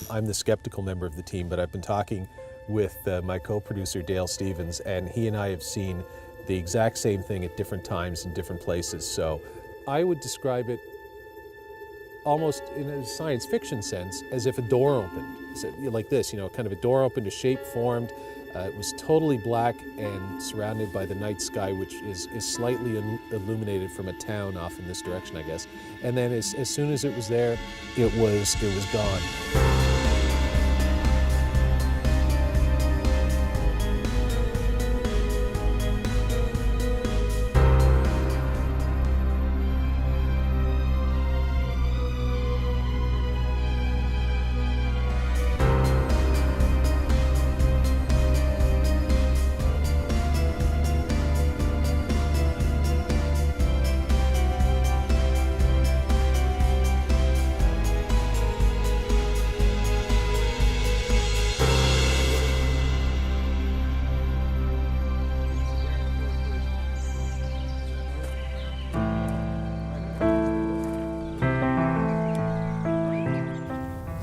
I'm the skeptical member of the team, but I've been talking with my co-producer Dale Stevens, and he and I have seen the exact same thing at different times in different places. So I would describe it almost in a science fiction sense as if a door opened. So, like this, kind of a door opened, a shape formed. It was totally black and surrounded by the night sky, which is slightly illuminated from a town off in this direction, I guess. And then as soon as it was there, it was gone.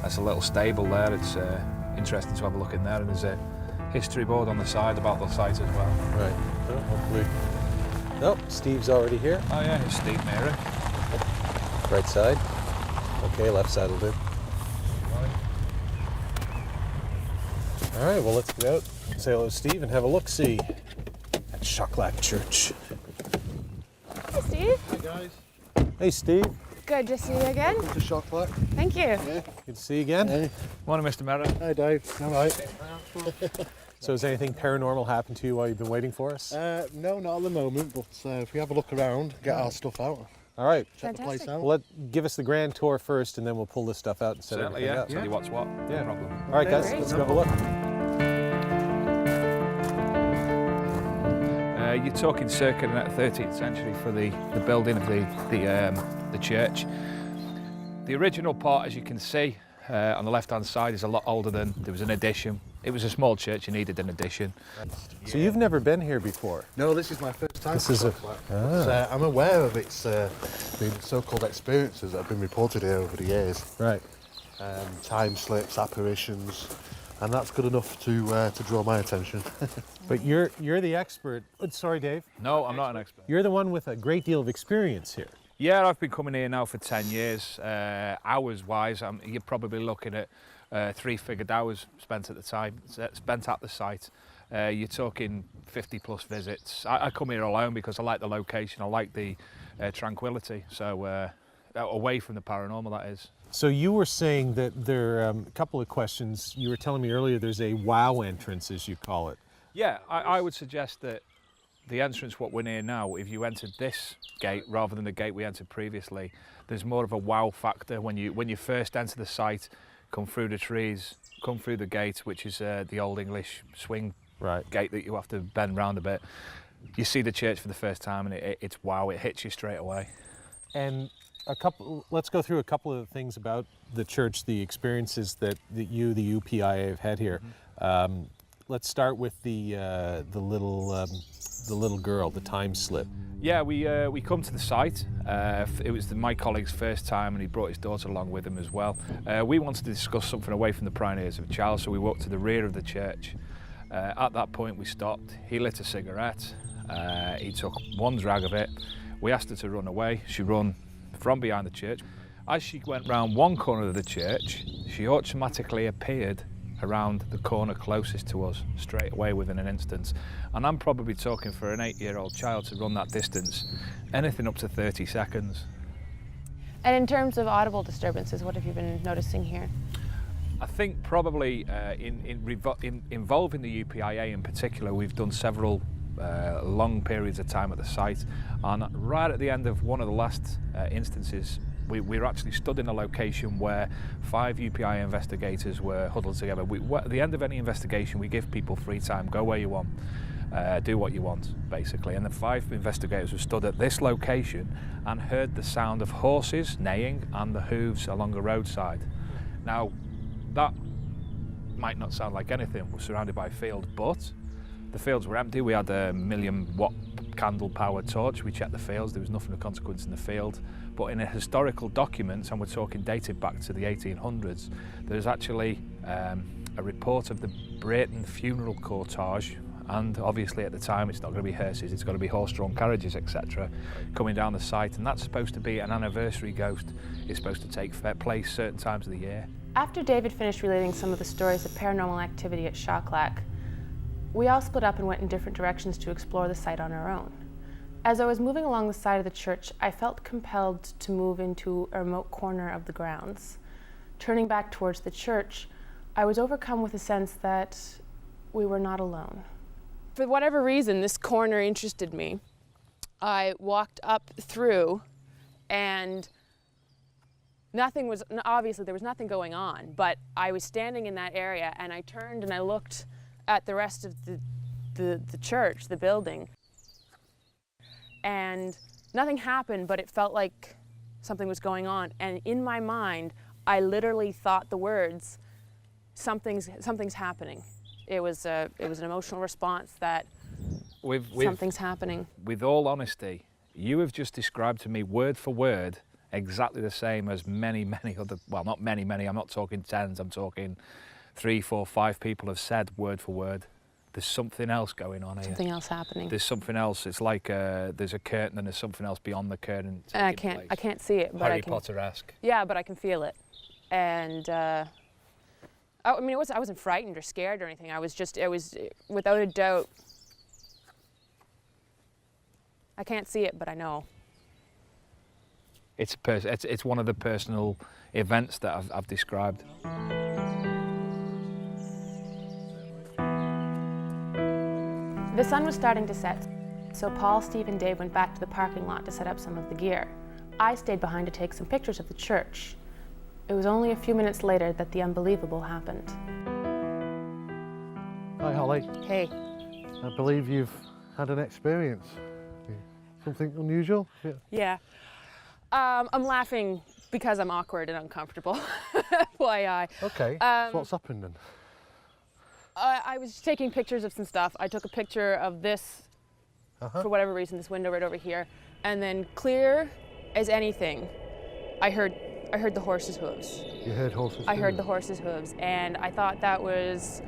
That's a little stable there. It's interesting to have a look in there, and there's a history board on the side about the site as well. Right. Oh, hopefully. Nope, Steve's already here. Oh yeah, here's Steve Mary. Right side. Okay, left side will do. All right, well, let's get out, say hello to Steve, and have a look-see at Shocklach Church. Hey, Steve. Hey, guys. Hey, Steve. Good to see you again. Welcome to Shocklach. Thank you. Yeah. Good to see you again. Hey. Morning, Mr. Merritt. Hi, Dave. All right. So has anything paranormal happened to you while you've been waiting for us? No, not at the moment, but if we have a look around, get our stuff out, All right. check the place Fantastic. out. Well, give us the grand tour first, and then we'll pull this stuff out and set Certainly, everything yeah. up. Tell you what's what. Yeah. No problem. All right, guys, Great. let's go have a look. You're talking circa the 13th century for the building of the church. The original part, as you can see, on the left-hand side is a lot older than there was an addition. It was a small church, you needed an addition. So you've never been here before? No, this is my first time. This to is a- Shocklach. Ah. But, I'm aware of its the so-called experiences that have been reported here over the years. Right. Time slips, apparitions, and that's good enough to draw my attention. But you're the expert. Sorry, Dave. No, I'm not an expert. You're the one with a great deal of experience here. Yeah, I've been coming here now for 10 years. Hours-wise, you're probably looking at 3-figured hours spent at the site. You're talking 50-plus visits. I come here alone because I like the location, I like the tranquility. So away from the paranormal, that is. So you were saying that there are a couple of questions. You were telling me earlier there's a wow entrance, as you call it. Yeah, I would suggest that the entrance what we're near now, if you entered this gate rather than the gate we entered previously, there's more of a wow factor when you first enter the site, come through the trees, come through the gate, which is the old English swing gate that you have to bend round a bit. You see the church for the first time and it's wow, it hits you straight away. And let's go through a couple of things about the church, the experiences that you, the UPIA, have had here. Mm-hmm. Let's start with the little girl, the time slip. Yeah, we come to the site. It was my colleague's first time, and he brought his daughter along with him as well. We wanted to discuss something away from the prying ears of a child, so we walked to the rear of the church. At that point, we stopped. He lit a cigarette. He took one drag of it. We asked her to run away. She ran from behind the church. As she went round one corner of the church, she automatically appeared around the corner closest to us straight away within an instant. And I'm probably talking for an 8-year-old child to run that distance, anything up to 30 seconds. And in terms of audible disturbances, what have you been noticing here? I think probably involving the UPIA in particular, we've done several long periods of time at the site, and right at the end of one of the last instances, we were actually stood in a location where 5 UPI investigators were huddled together. At the end of any investigation, we give people free time, go where you want, do what you want, basically. And the 5 investigators were stood at this location and heard the sound of horses neighing and the hooves along the roadside. Now, that might not sound like anything. We're surrounded by a field, but the fields were empty. We had a 1,000,000-watt candle-powered torch. We checked the fields, there was nothing of consequence in the field. But in a historical document, and we're talking dated back to the 1800s, there's actually a report of the Brayton funeral cortege, and obviously at the time it's not going to be hearses, it's got to be horse-drawn carriages, etc., coming down the site, and that's supposed to be an anniversary ghost. It's supposed to take place certain times of the year. After David finished relating some of the stories of paranormal activity at Shocklach, we all split up and went in different directions to explore the site on our own. As I was moving along the side of the church, I felt compelled to move into a remote corner of the grounds. Turning back towards the church, I was overcome with a sense that we were not alone. For whatever reason, this corner interested me. I walked up through, and obviously there was nothing going on, but I was standing in that area, and I turned and I looked at the rest of the church, the building, and nothing happened, but it felt like something was going on. And in my mind, I literally thought the words, something's happening. It was an emotional response that something's happening. With all honesty, you have just described to me word for word exactly the same as many other, well, not many, I'm not talking tens, I'm talking 3, 4, 5 people have said word for word. There's something else going on here. Something else happening. There's something else. It's like there's a curtain and there's something else beyond the curtain. And I can't see it, but Harry I can. Potter-esque. Yeah, but I can feel it. And I mean, I wasn't frightened or scared or anything. It was without a doubt. I can't see it, but I know. It's one of the personal events that I've described. The sun was starting to set, so Paul, Steve, and Dave went back to the parking lot to set up some of the gear. I stayed behind to take some pictures of the church. It was only a few minutes later that the unbelievable happened. Hi, Holly. Hey. I believe you've had an experience. Something unusual? Yeah. I'm laughing because I'm awkward and uncomfortable. FYI. Okay, so what's happened then? I was taking pictures of some stuff. I took a picture of this, for whatever reason, this window right over here, and then clear as anything, I heard the horse's hooves. You heard horses' hooves? I heard the horse's hooves, and I thought that was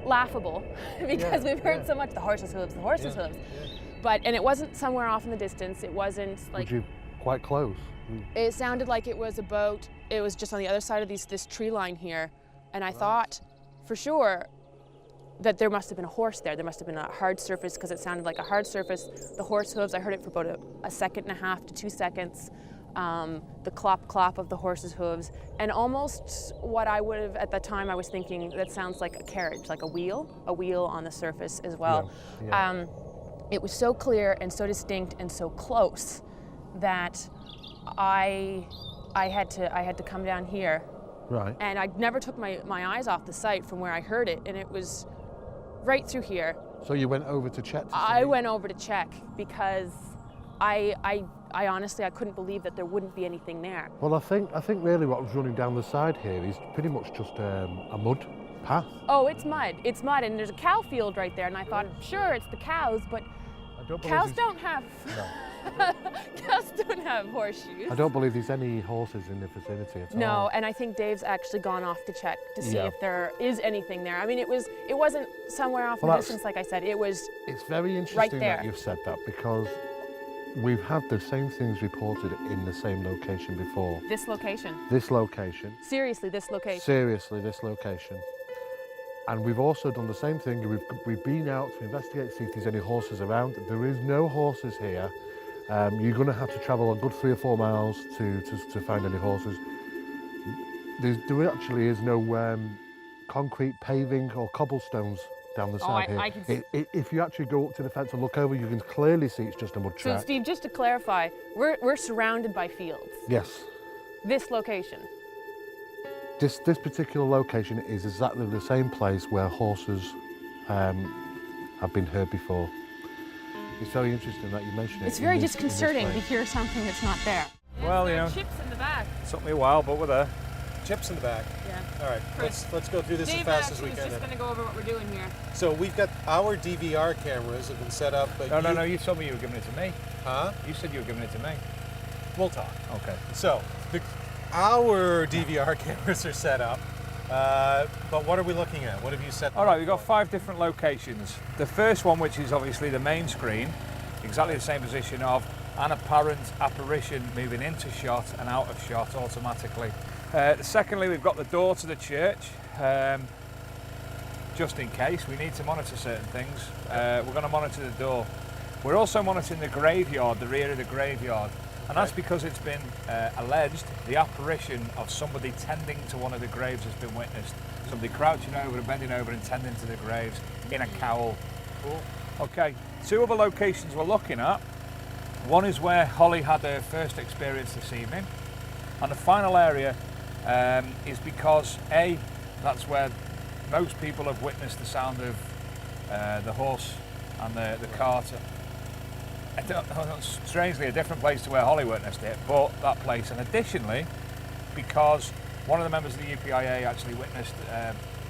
laughable because we've heard so much, the horse's hooves, the horse's hooves. Yeah. And it wasn't somewhere off in the distance. It wasn't like... Were you quite close? It sounded like it was just on the other side of this tree line here, and I thought for sure that there must have been a horse there. There must have been a hard surface because it sounded like a hard surface. The horse hooves, I heard it for about a second and a half to 2 seconds. The clop of the horse's hooves, and almost what I would have, at that time I was thinking, that sounds like a carriage, like a wheel on the surface as well. Yeah. Yeah. It was so clear and so distinct and so close that I had to come down here. Right. And I never took my eyes off the site from where I heard it, and it was right through here. So you went over to check? I went over to check because I honestly, I couldn't believe that there wouldn't be anything there. Well, I think really what was running down the side here is pretty much just a mud path. Oh, it's mud, and there's a cow field right there, and I thought, sure, it's the cows, but cows don't have... No. Cows don't have horseshoes. I don't believe there's any horses in the vicinity at all. No, and I think Dave's actually gone off to check to see if there is anything there. I mean, it wasn't somewhere off in the distance, like I said. It's very interesting right there. that you've said that, because we've had the same things reported in the same location before. This location? This location. Seriously, this location? Seriously, this location. And we've also done the same thing. We've been out to investigate, see if there's any horses around. There is no horses here. You're going to have to travel a good 3 or 4 miles to find any horses. There actually is no concrete paving or cobblestones down the side here. I can see. If you actually go up to the fence and look over, you can clearly see it's just a mud track. So, Steve, just to clarify, we're surrounded by fields. Yes. This location. This particular location is exactly the same place where horses have been heard before. It's very interesting that you mentioned it. It's very disconcerting to hear something that's not there. Well, you know, chips in the back. Took me a while, but we're there. Chips in the back. Yeah. All right, let's go through this as fast as we can. David just going to go over what we're doing here. So we've got our DVR cameras have been set up, but No, you told me you were giving it to me. Huh? You said you were giving it to me. We'll talk. Okay. So our DVR cameras are set up, but what are we looking at? What have you set? All right, we've got 5 different locations. The first one, which is obviously the main screen, exactly the same position of an apparent apparition moving into shot and out of shot automatically. Secondly, we've got the door to the church, just in case we need to monitor certain things. We're going to monitor the door. We're also monitoring the graveyard, the rear of the graveyard, and that's because it's been alleged the apparition of somebody tending to one of the graves has been witnessed. Somebody crouching over and bending over and tending to the graves in a cowl. Cool. Okay, 2 other locations we're looking at. One is where Holly had her first experience this evening, and the final area is because that's where most people have witnessed the sound of the horse and the cart. Strangely, a different place to where Holly witnessed it, but that place. And additionally, because one of the members of the UPIA actually witnessed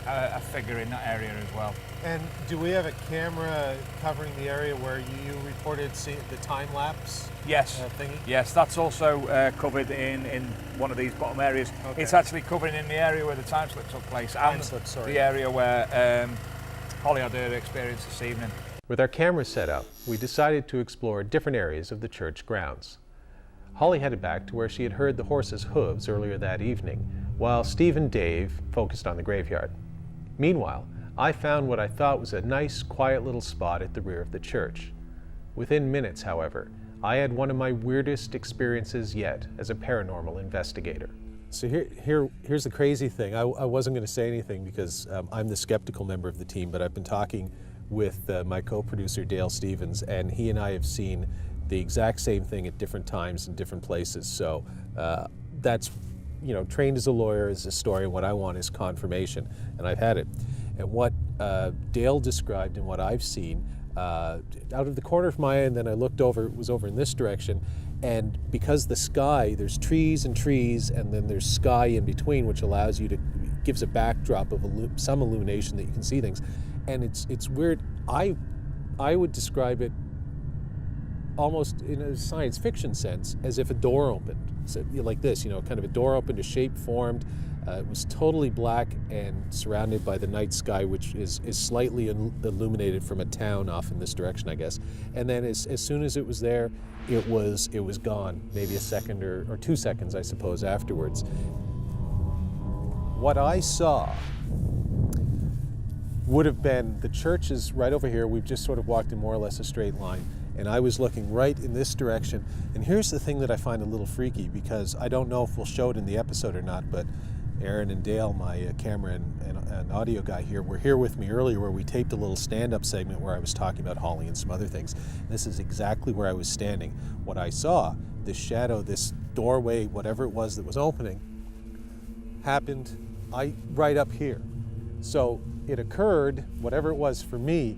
a figure in that area as well. And do we have a camera covering the area where you reported the time lapse? Yes. Thingy? Yes, that's also covered in one of these bottom areas. Okay. It's actually covered in the area where the time slip took place and the area where Holly had her experience this evening. With our cameras set up, we decided to explore different areas of the church grounds. Holly headed back to where she had heard the horse's hooves earlier that evening, while Steve and Dave focused on the graveyard. Meanwhile, I found what I thought was a nice, quiet little spot at the rear of the church. Within minutes, however, I had one of my weirdest experiences yet as a paranormal investigator. So here's the crazy thing. I wasn't going to say anything because I'm the skeptical member of the team, but I've been talking with my co-producer Dale Stevens, and he and I have seen the exact same thing at different times in different places. So that's, trained as a lawyer, as a historian, what I want is confirmation, and I've had it. And what Dale described and what I've seen, out of the corner of my eye, and then I looked over, it was over in this direction, and because the sky, there's trees, and then there's sky in between, which allows you to, gives a backdrop of some illumination that you can see things. And it's weird. I would describe it almost in a science fiction sense as if a door opened. So like this, kind of a door opened, a shape formed. It was totally black and surrounded by the night sky, which is slightly illuminated from a town off in this direction, I guess. And then as soon as it was there, it was gone. Maybe a second or 2 seconds, I suppose, afterwards. What I saw would have been, the church is right over here. We've just sort of walked in more or less a straight line, and I was looking right in this direction. And here's the thing that I find a little freaky, because I don't know if we'll show it in the episode or not, but Aaron and Dale, my camera and audio guy here, were here with me earlier where we taped a little stand-up segment where I was talking about Holly and some other things. This is exactly where I was standing. What I saw, this shadow, this doorway, whatever it was that was opening, happened right up here. So it occurred, whatever it was for me,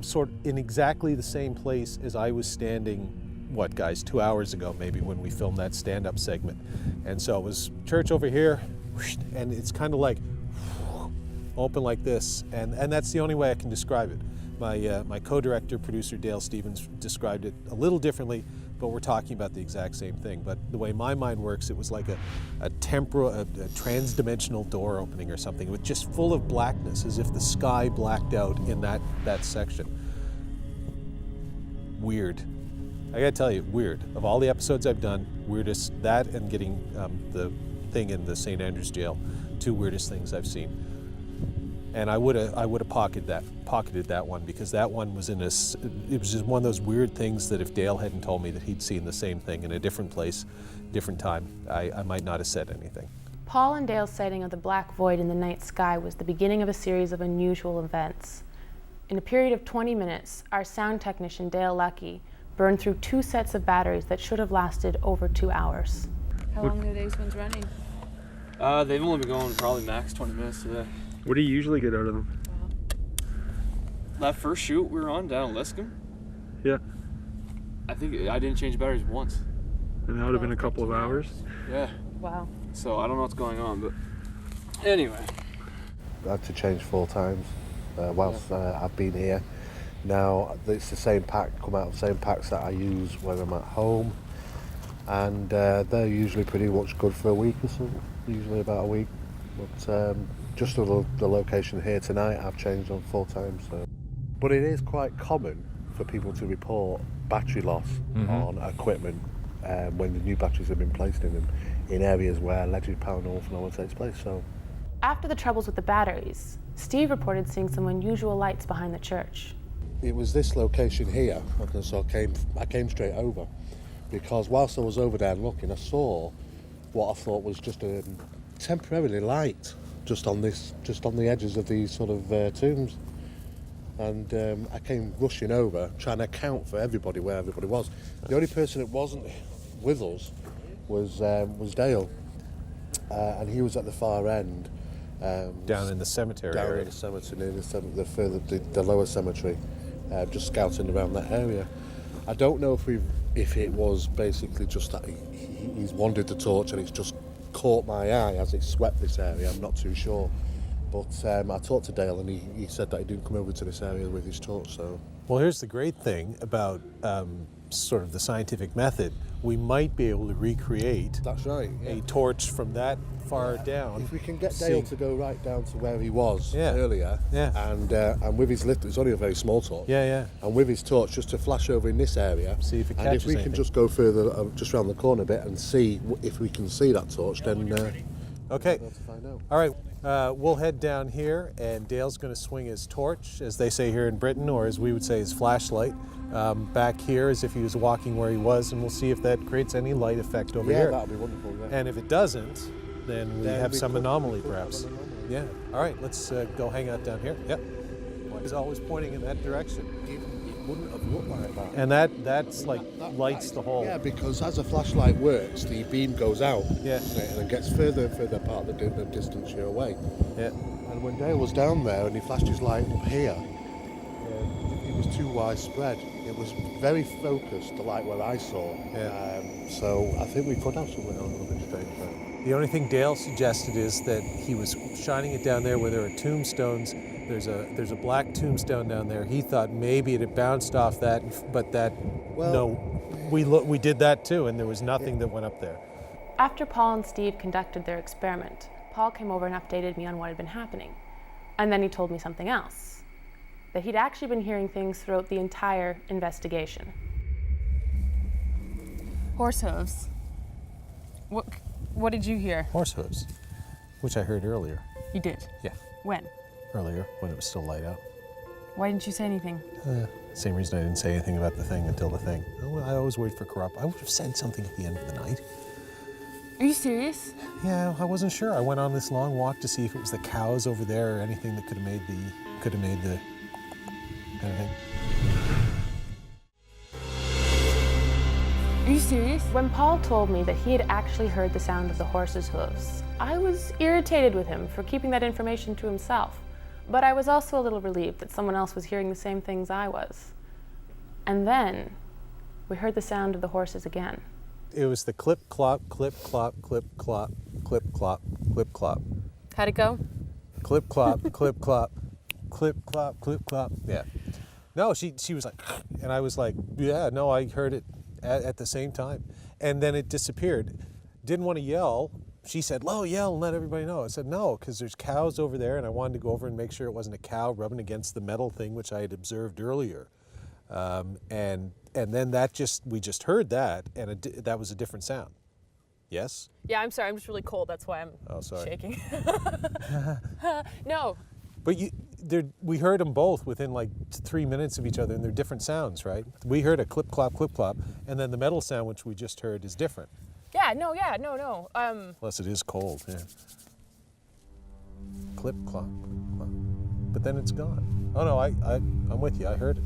sort of in exactly the same place as I was standing, 2 hours ago maybe, when we filmed that stand-up segment. And so it was church over here, and it's kind of like open like this, and that's the only way I can describe it. My co-director, producer Dale Stevens, described it a little differently, but we're talking about the exact same thing. But the way my mind works, it was like a trans-dimensional door opening or something, with just full of blackness, as if the sky blacked out in that section. Weird. I gotta tell you, weird. Of all the episodes I've done, weirdest, that and getting the thing in the St. Andrews jail, 2 weirdest things I've seen. And I would have pocketed that one, because that one was it was just one of those weird things that if Dale hadn't told me that he'd seen the same thing in a different place, different time, I might not have said anything. Paul and Dale's sighting of the black void in the night sky was the beginning of a series of unusual events. In a period of 20 minutes, our sound technician, Dale Lucky, burned through 2 sets of batteries that should have lasted over 2 hours. How long are these ones running? They've only been going probably max 20 minutes today. What do you usually get out of them? That first shoot we were on down at Liscombe, Yeah. I think I didn't change batteries once. And that would have been a couple of hours? Yeah. Wow. So I don't know what's going on, but Anyway. I had to change 4 times whilst I've been here. Now it's the same pack, come out of the same packs that I use when I'm at home, and they're usually pretty much good for a week or so, usually about a week. But just the location here tonight, I've changed on 4 times. So. But it is quite common for people to report battery loss on equipment when the new batteries have been placed in them in areas where alleged paranormal phenomena takes place. So. After the troubles with the batteries, Steve reported seeing some unusual lights behind the church. It was this location here, so I came straight over, because whilst I was over there looking, I saw what I thought was just a temporarily light just on the edges of these sort of tombs, and I came rushing over, trying to account for everybody where everybody was. The only person that wasn't with us was Dale, and he was at the far end. Down in the cemetery down area. in the cemetery, near the lower cemetery, just scouting around that area. I don't know if it was basically just that he's wandered the torch and it's just caught my eye as it swept this area. I'm not too sure, but I talked to Dale and he said that he didn't come over to this area with his torch. So, well, here's the great thing about sort of the scientific method. We might be able to recreate that's right. Yeah. a torch from that far down. If we can get Dale to go right down to where he was earlier, and with his lift, it's only a very small torch. And with his torch, just to flash over in this area, see if it catches and if we anything. can just go further, just round the corner a bit, and see if we can see that torch, then okay. we'll have to find out. All right, we'll head down here, and Dale's going to swing his torch, as they say here in Britain, or as we would say, his flashlight, back here as if he was walking where he was, and we'll see if that creates any light effect over here. Yeah, that would be wonderful. Yeah. And if it doesn't, then we have some anomaly, perhaps. Yeah. All right, let's go hang out down here. Yep. He's always pointing in that direction. It wouldn't have looked like that. And that's like lights the hole. Yeah, because as a flashlight works, the beam goes out. Yeah. And it gets further and further apart the distance you're away. Yeah. And when Dale was down there and he flashed his light up here, it was too widespread. It was very focused, the light where I saw. Yeah. So I think we could have something on a little bit strange there. The only thing Dale suggested is that he was shining it down there where there are tombstones. There's a black tombstone down there. He thought maybe it had bounced off that, but we did that too, and there was nothing that went up there. After Paul and Steve conducted their experiment, Paul came over and updated me on what had been happening. And then he told me something else, that he'd actually been hearing things throughout the entire investigation. Horse hooves. What did you hear? Horse hooves, which I heard earlier. You did? Yeah, When? earlier when it was still light out. Why didn't you say anything? Same reason I didn't say anything about the thing until the thing. I always wait for corrupt. I would have said something at the end of the night. Are you serious? Yeah, I wasn't sure. I went on this long walk to see if it was the cows over there or anything that could have made the anything. Are you serious? When Paul told me that he had actually heard the sound of the horse's hooves, I was irritated with him for keeping that information to himself. But I was also a little relieved that someone else was hearing the same things I was. And then we heard the sound of the horses again. It was the clip clop, clip clop, clip clop, clip clop, clip clop. How'd it go? Clip clop, clip clop, clip clop, clip clop. Yeah. No, she was like, and I was like, yeah, no, I heard it at the same time. And then it disappeared. Didn't want to yell. She said, "Lo, yell and let everybody know." I said, "No, because there's cows over there, and I wanted to go over and make sure it wasn't a cow rubbing against the metal thing, which I had observed earlier." And then we just heard that, and that was a different sound. Yes? Yeah, I'm sorry. I'm just really cold. That's why I'm shaking. No. But we heard them both within like 3 minutes of each other, and they're different sounds, right? We heard a clip clop, and then the metal sound, which we just heard, is different. Yeah, no. Unless it is cold, yeah. Clip clop, clip clop. But then it's gone. Oh no, I'm with you. I heard it.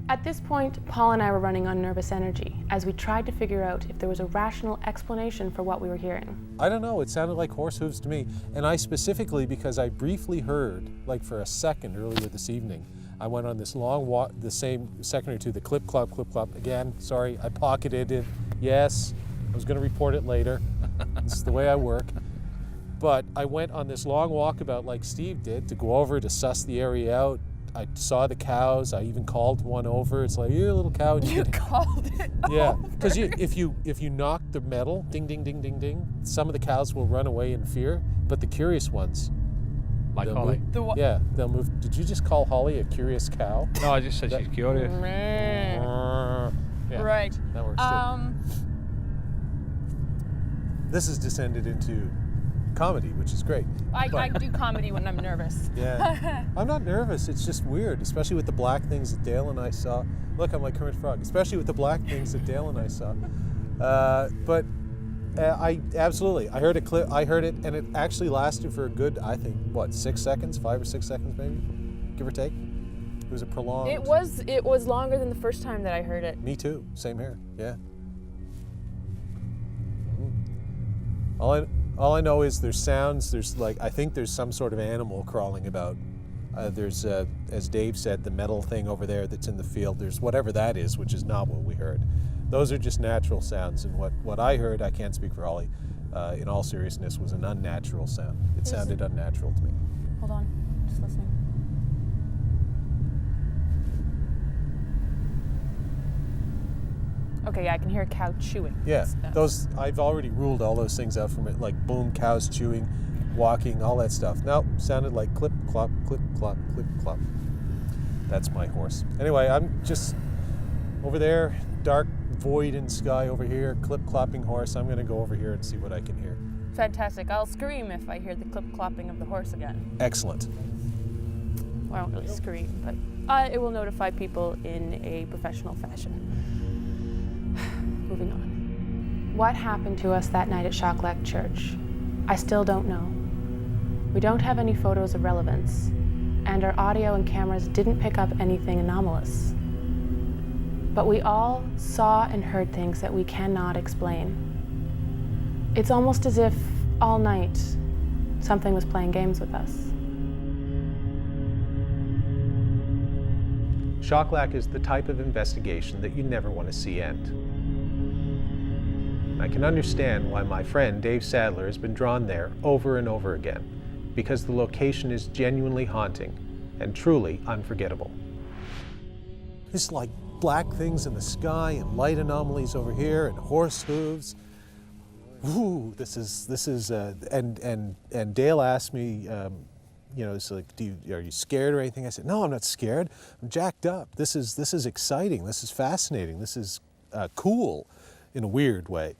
At this point, Paul and I were running on nervous energy as we tried to figure out if there was a rational explanation for what we were hearing. I don't know, it sounded like horse hooves to me. And I specifically, because I briefly heard, like for a second earlier this evening, I went on this long walk, the same second or two, the clip clop. Again, sorry, I pocketed it. Yes, I was going to report it later. This is the way I work. But I went on this long walkabout like Steve did to go over to suss the area out. I saw the cows. I even called one over. It's like, "Here, little cow." And You called it. yeah, over. because if you knock the metal, ding, ding, ding, ding, ding, some of the cows will run away in fear, but the curious ones, Like they'll Holly. move. Yeah, they'll move. Did you just call Holly a curious cow? No, I just said she's curious. Yeah, Right. that works too. This has descended into comedy, which is great. I do comedy when I'm nervous. Yeah. I'm not nervous. It's just weird, especially with the black things that Dale and I saw. Look, I'm like Kermit Frog. Especially with the black things that Dale and I saw. But I absolutely. I heard a clip. I heard it, and it actually lasted for a good, I think, what, 6 seconds, 5 or 6 seconds, maybe, give or take. It was a prolonged. It was longer than the first time that I heard it. Me too. Same here. Yeah. All I know is there's sounds. There's I think there's some sort of animal crawling about. There's, as Dave said, the metal thing over there that's in the field. There's whatever that is, which is not what we heard. Those are just natural sounds, and what I heard, I can't speak for Holly, in all seriousness, was an unnatural sound. It sounded unnatural to me. Hold on, just listening. Okay, yeah, I can hear a cow chewing. Yeah, That's- I've already ruled all those things out from it, like boom, cows chewing, walking, all that stuff. Nope, sounded like clip, clop, clip, clop, clip, clop. That's my horse. Anyway, I'm just over there, dark void in sky over here, clip-clopping horse. I'm gonna go over here and see what I can hear. Fantastic. I'll scream if I hear the clip-clopping of the horse again. Excellent. Well, I won't really scream, but it will notify people in a professional fashion. Moving on. What happened to us that night at Shocklach Church? I still don't know. We don't have any photos of relevance, and our audio and cameras didn't pick up anything anomalous. But we all saw and heard things that we cannot explain. It's almost as if all night something was playing games with us. Shocklach is the type of investigation that you never want to see end. I can understand why my friend Dave Sadler has been drawn there over and over again, because the location is genuinely haunting and truly unforgettable. It's like black things in the sky and light anomalies over here and horse hooves. Ooh, this is and Dale asked me, it's like, are you scared or anything? I said, no, I'm not scared. I'm jacked up. This is exciting. This is fascinating. This is cool in a weird way.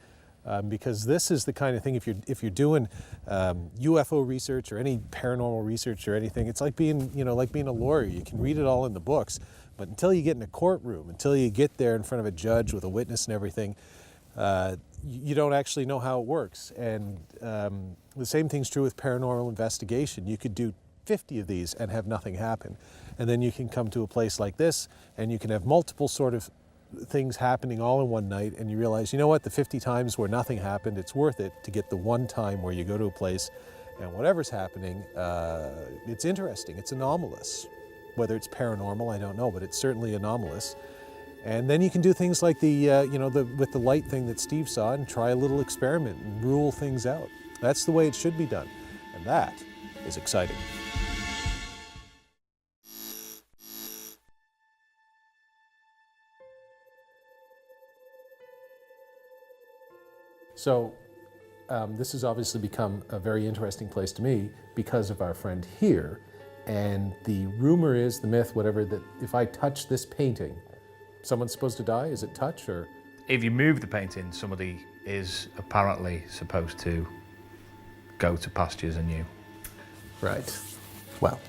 Because this is the kind of thing, if you're doing UFO research or any paranormal research or anything, it's like being a lawyer. You can read it all in the books, but until you get in a courtroom, until you get there in front of a judge with a witness and everything, you don't actually know how it works. And the same thing's true with paranormal investigation. You could do 50 of these and have nothing happen. And then you can come to a place like this and you can have multiple sort of things happening all in one night, and you realize, you know what, the 50 times where nothing happened, it's worth it to get the one time where you go to a place and whatever's happening, it's interesting, it's anomalous. Whether it's paranormal, I don't know, but it's certainly anomalous. And then you can do things like with the light thing that Steve saw and try a little experiment and rule things out. That's the way it should be done, and that is exciting. So this has obviously become a very interesting place to me because of our friend here. And the rumor is, the myth, whatever, that if I touch this painting, someone's supposed to die? Is it touch or? If you move the painting, somebody is apparently supposed to go to pastures anew. Right. Well.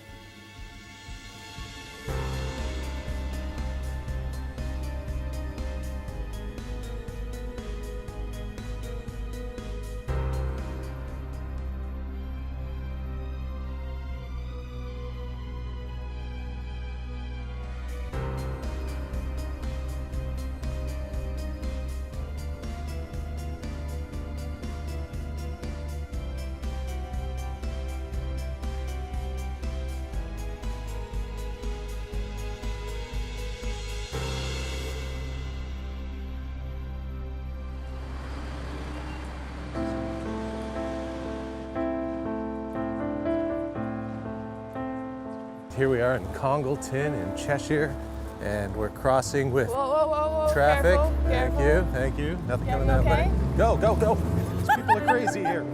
Here we are in Congleton in Cheshire, and we're crossing with Whoa, whoa, whoa, whoa. traffic. Careful. Thank you. Nothing Yeah, coming you that okay? way. Go, go, go. These people are crazy here.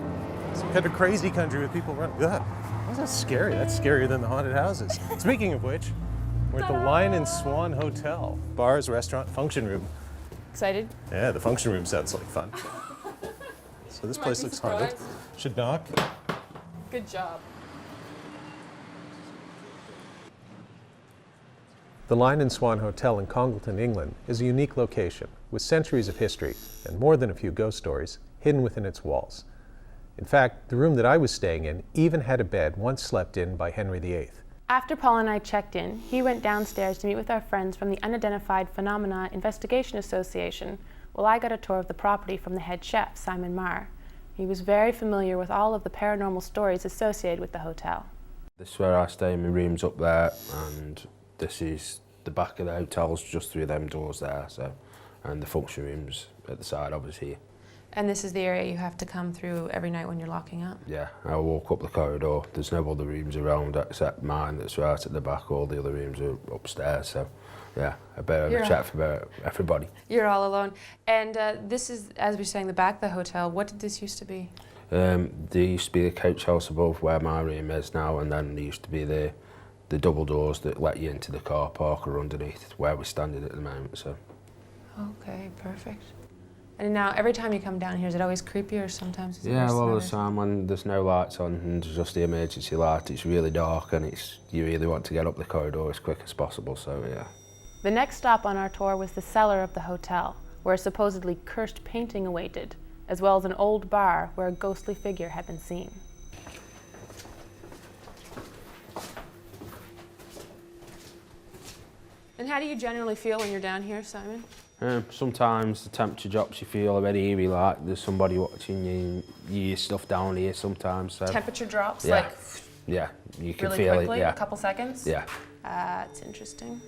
It's kind of crazy country with people running. Ugh. That's scary. That's scarier than the haunted houses. Speaking of which, we're at the Lion and Swan Hotel. Bars, restaurant, function room. Excited? Yeah, the function room sounds like fun. So this Might place be looks haunted. surprised. Should knock. Good job. The Lion and Swan Hotel in Congleton, England is a unique location with centuries of history and more than a few ghost stories hidden within its walls. In fact, the room that I was staying in even had a bed once slept in by Henry VIII. After Paul and I checked in, he went downstairs to meet with our friends from the Unidentified Phenomena Investigation Association, while I got a tour of the property from the head chef, Simon Marr. He was very familiar with all of the paranormal stories associated with the hotel. This is where I stay, my room's up there, and this is the back of the hotel's just through them doors there, so, and the function room's at the side of us here. And this is the area you have to come through every night when you're locking up? Yeah, I walk up the corridor, there's no other rooms around except mine that's right at the back, all the other rooms are upstairs, so yeah, a bit of a chat for everybody. You're all alone. And this is, as we were saying, the back of the hotel. What did this used to be? There used to be the coach house above where my room is now, and then there used to be the double doors that let you into the car park or underneath where we're standing at the moment. So. Okay, perfect. And now, every time you come down here, is it always creepy or sometimes is it Yeah, worse a lot than of others? the time when there's no lights on and there's just the emergency light, it's really dark and you really want to get up the corridor as quick as possible, so yeah. The next stop on our tour was the cellar of the hotel, where a supposedly cursed painting awaited, as well as an old bar where a ghostly figure had been seen. And how do you generally feel when you're down here, Simon? Sometimes the temperature drops, you feel a bit eerie, like there's somebody watching you, you hear stuff down here sometimes. So. Temperature drops, Yeah. like Yeah, you can really feel quickly, it, yeah. a couple seconds? Yeah. It's interesting.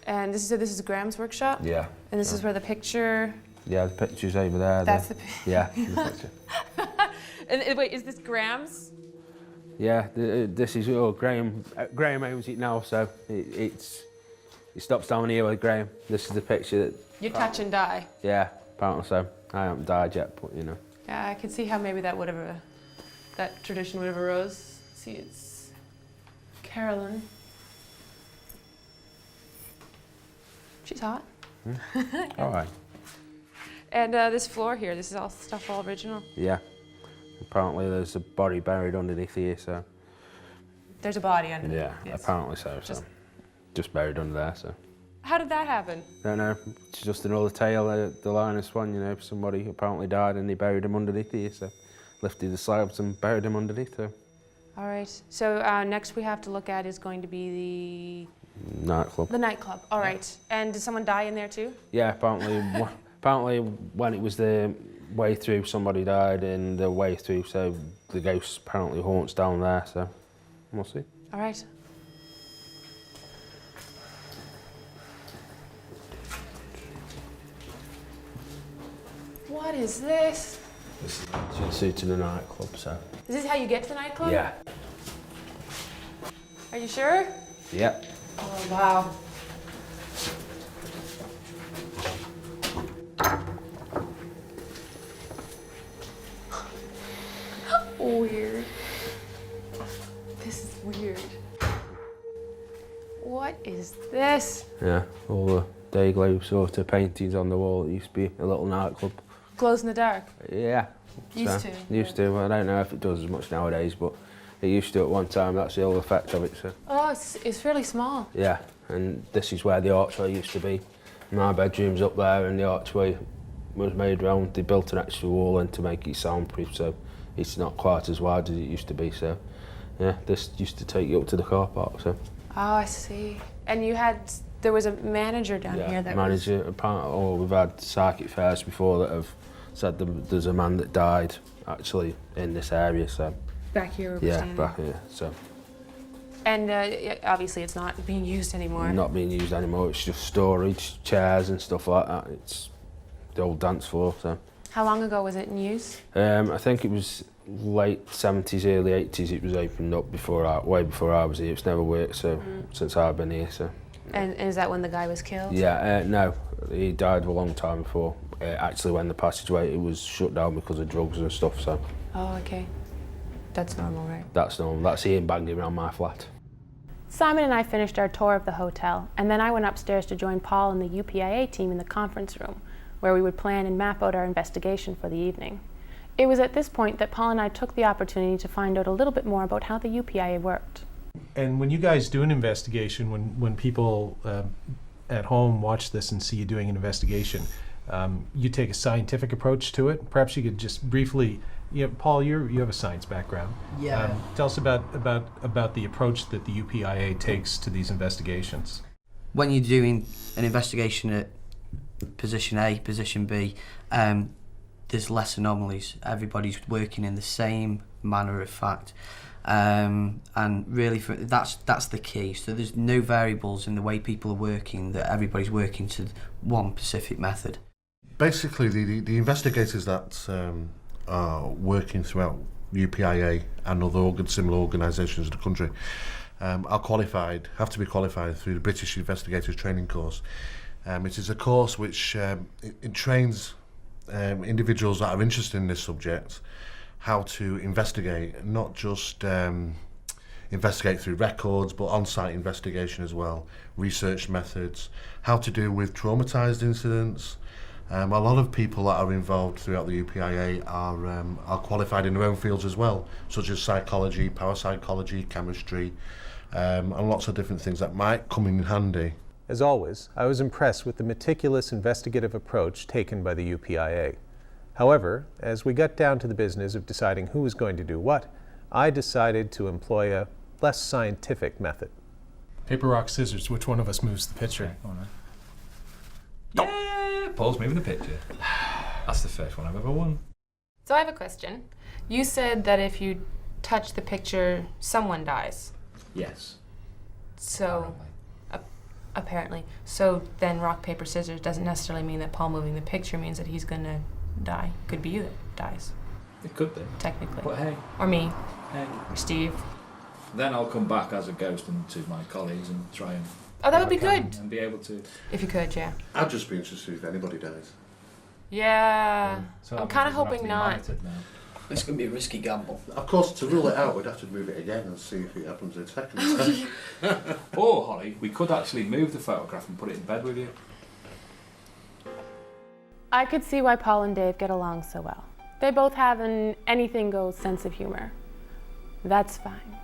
And this is Graham's workshop? Yeah. And this is where the picture... Yeah, the picture's over there. That's then. the Yeah, the picture. And wait, is this Graham's? Yeah, this is Graham. Graham owns it now, so it stops down here with Graham. This is the picture that. You touch and die. Yeah, apparently so. I haven't died yet, but you know. Yeah, I can see how maybe that would have, that tradition would have arose. See, it's Carolyn. She's hot. All right. And this floor here, this is all stuff all original. Yeah. Apparently there's a body buried underneath here, so. There's a body under Yeah, yes. apparently so. Just buried under there, so. How did that happen? Don't know. It's just another tale. The Lion and Swan, you know, somebody apparently died and they buried him underneath here, so lifted the slabs and buried him underneath there. All right. So next we have to look at is going to be Nightclub. the nightclub. All right. And did someone die in there too? Yeah, apparently when it was the way through, somebody died in the way through, so the ghost apparently haunts down there, so we'll see. All right. What is this? Should suit to the nightclub, so. Is this how you get to the nightclub? Yeah. Are you sure? Yeah. Oh, wow. Weird. This is weird. What is this? Yeah, all the day globe sort of paintings on the wall. It used to be a little nightclub. Glows in the dark. Yeah. Used to. Used to. I don't know if it does as much nowadays, but it used to at one time. That's the whole effect of it, so. Oh, it's fairly small. Yeah, and this is where the archway used to be. My bedroom's up there and the archway was made round. They built an extra wall in to make it soundproof, so it's not quite as wide as it used to be, so yeah, this used to take you up to the car park, so. Oh, I see. And there was a manager down here that manager, apparently, we've had psychic fairs before that have said there's a man that died actually in this area, so. back here where we're Yeah, standing. back here, so. And obviously it's not being used anymore. Not being used anymore, it's just storage, chairs and stuff like that. It's the old dance floor, so. How long ago was it in use? I think it was late 70s, early 80s it was opened up way before I was here. It's never worked since I've been here. So. And is that when the guy was killed? Yeah, no, he died a long time before. Actually, when the passageway, it was shut down because of drugs and stuff, so. Oh, okay. That's normal, right? That's normal. That's Ian banging around my flat. Simon and I finished our tour of the hotel, and then I went upstairs to join Paul and the UPIA team in the conference room, where we would plan and map out our investigation for the evening. It was at this point that Paul and I took the opportunity to find out a little bit more about how the UPIA worked. And when you guys do an investigation, when people at home watch this and see you doing an investigation, you take a scientific approach to it. Perhaps you could just briefly, Paul, you have a science background. Yeah. Tell us about the approach that the UPIA takes to these investigations. When you're doing an investigation at position A, position B, there's less anomalies. Everybody's working in the same manner of fact. And really, that's the key. So there's no variables in the way people are working, that everybody's working to one specific method. Basically, the investigators that are working throughout UPIA and other similar organisations in the country are qualified, have to be qualified through the British Investigators Training Course. It is a course which it trains individuals that are interested in this subject how to investigate, not just investigate through records, but on-site investigation as well, research methods, how to deal with traumatised incidents. A lot of people that are involved throughout the UPIA are qualified in their own fields as well, such as psychology, parapsychology, chemistry, and lots of different things that might come in handy. As always, I was impressed with the meticulous investigative approach taken by the UPIA. However, as we got down to the business of deciding who was going to do what, I decided to employ a less scientific method. Paper, rock, scissors, which one of us moves the picture? Yeah, Paul's moving the picture. That's the first one I've ever won. So I have a question. You said that if you touch the picture, someone dies. Yes. So, apparently. So then rock, paper, scissors doesn't necessarily mean that Paul moving the picture means that he's gonna die. Could be you that dies. It could be. Technically. But hey. Or me. Hey. Or Steve. Then I'll come back as a ghost and to my colleagues and try and... Oh, that would be good. And be able to... If you could, yeah. I'd just be interested if anybody dies. Yeah. So I'm kind of hoping not. It's going to be a risky gamble. Of course, to rule it out, we'd have to move it again and see if it happens a second time. Or, Holly, we could actually move the photograph and put it in bed with you. I could see why Paul and Dave get along so well. They both have an anything-goes sense of humor. That's fine.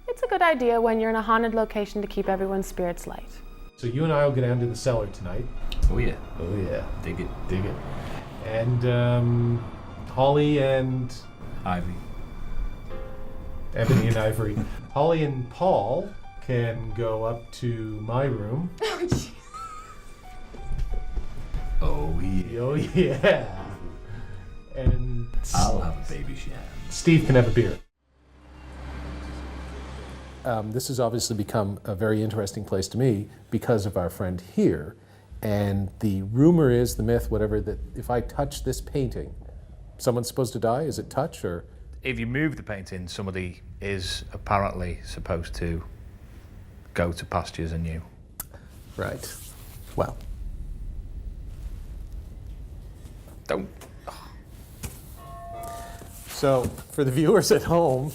It's a good idea when you're in a haunted location to keep everyone's spirits light. So you and I will go down to the cellar tonight. Oh yeah. Oh yeah. Dig it. Dig it. And Holly and... Ivy. Ebony and Ivory. Holly and Paul can go up to my room. Oh yeah. Oh yeah. And I'll have a baby shower. Steve can have a beer. This has obviously become a very interesting place to me because of our friend here. And the rumor is, the myth, whatever, that if I touch this painting, someone's supposed to die? Is it touch or? If you move the painting, somebody is apparently supposed to go to pastures anew. Right. Well. Don't. So, for the viewers at home,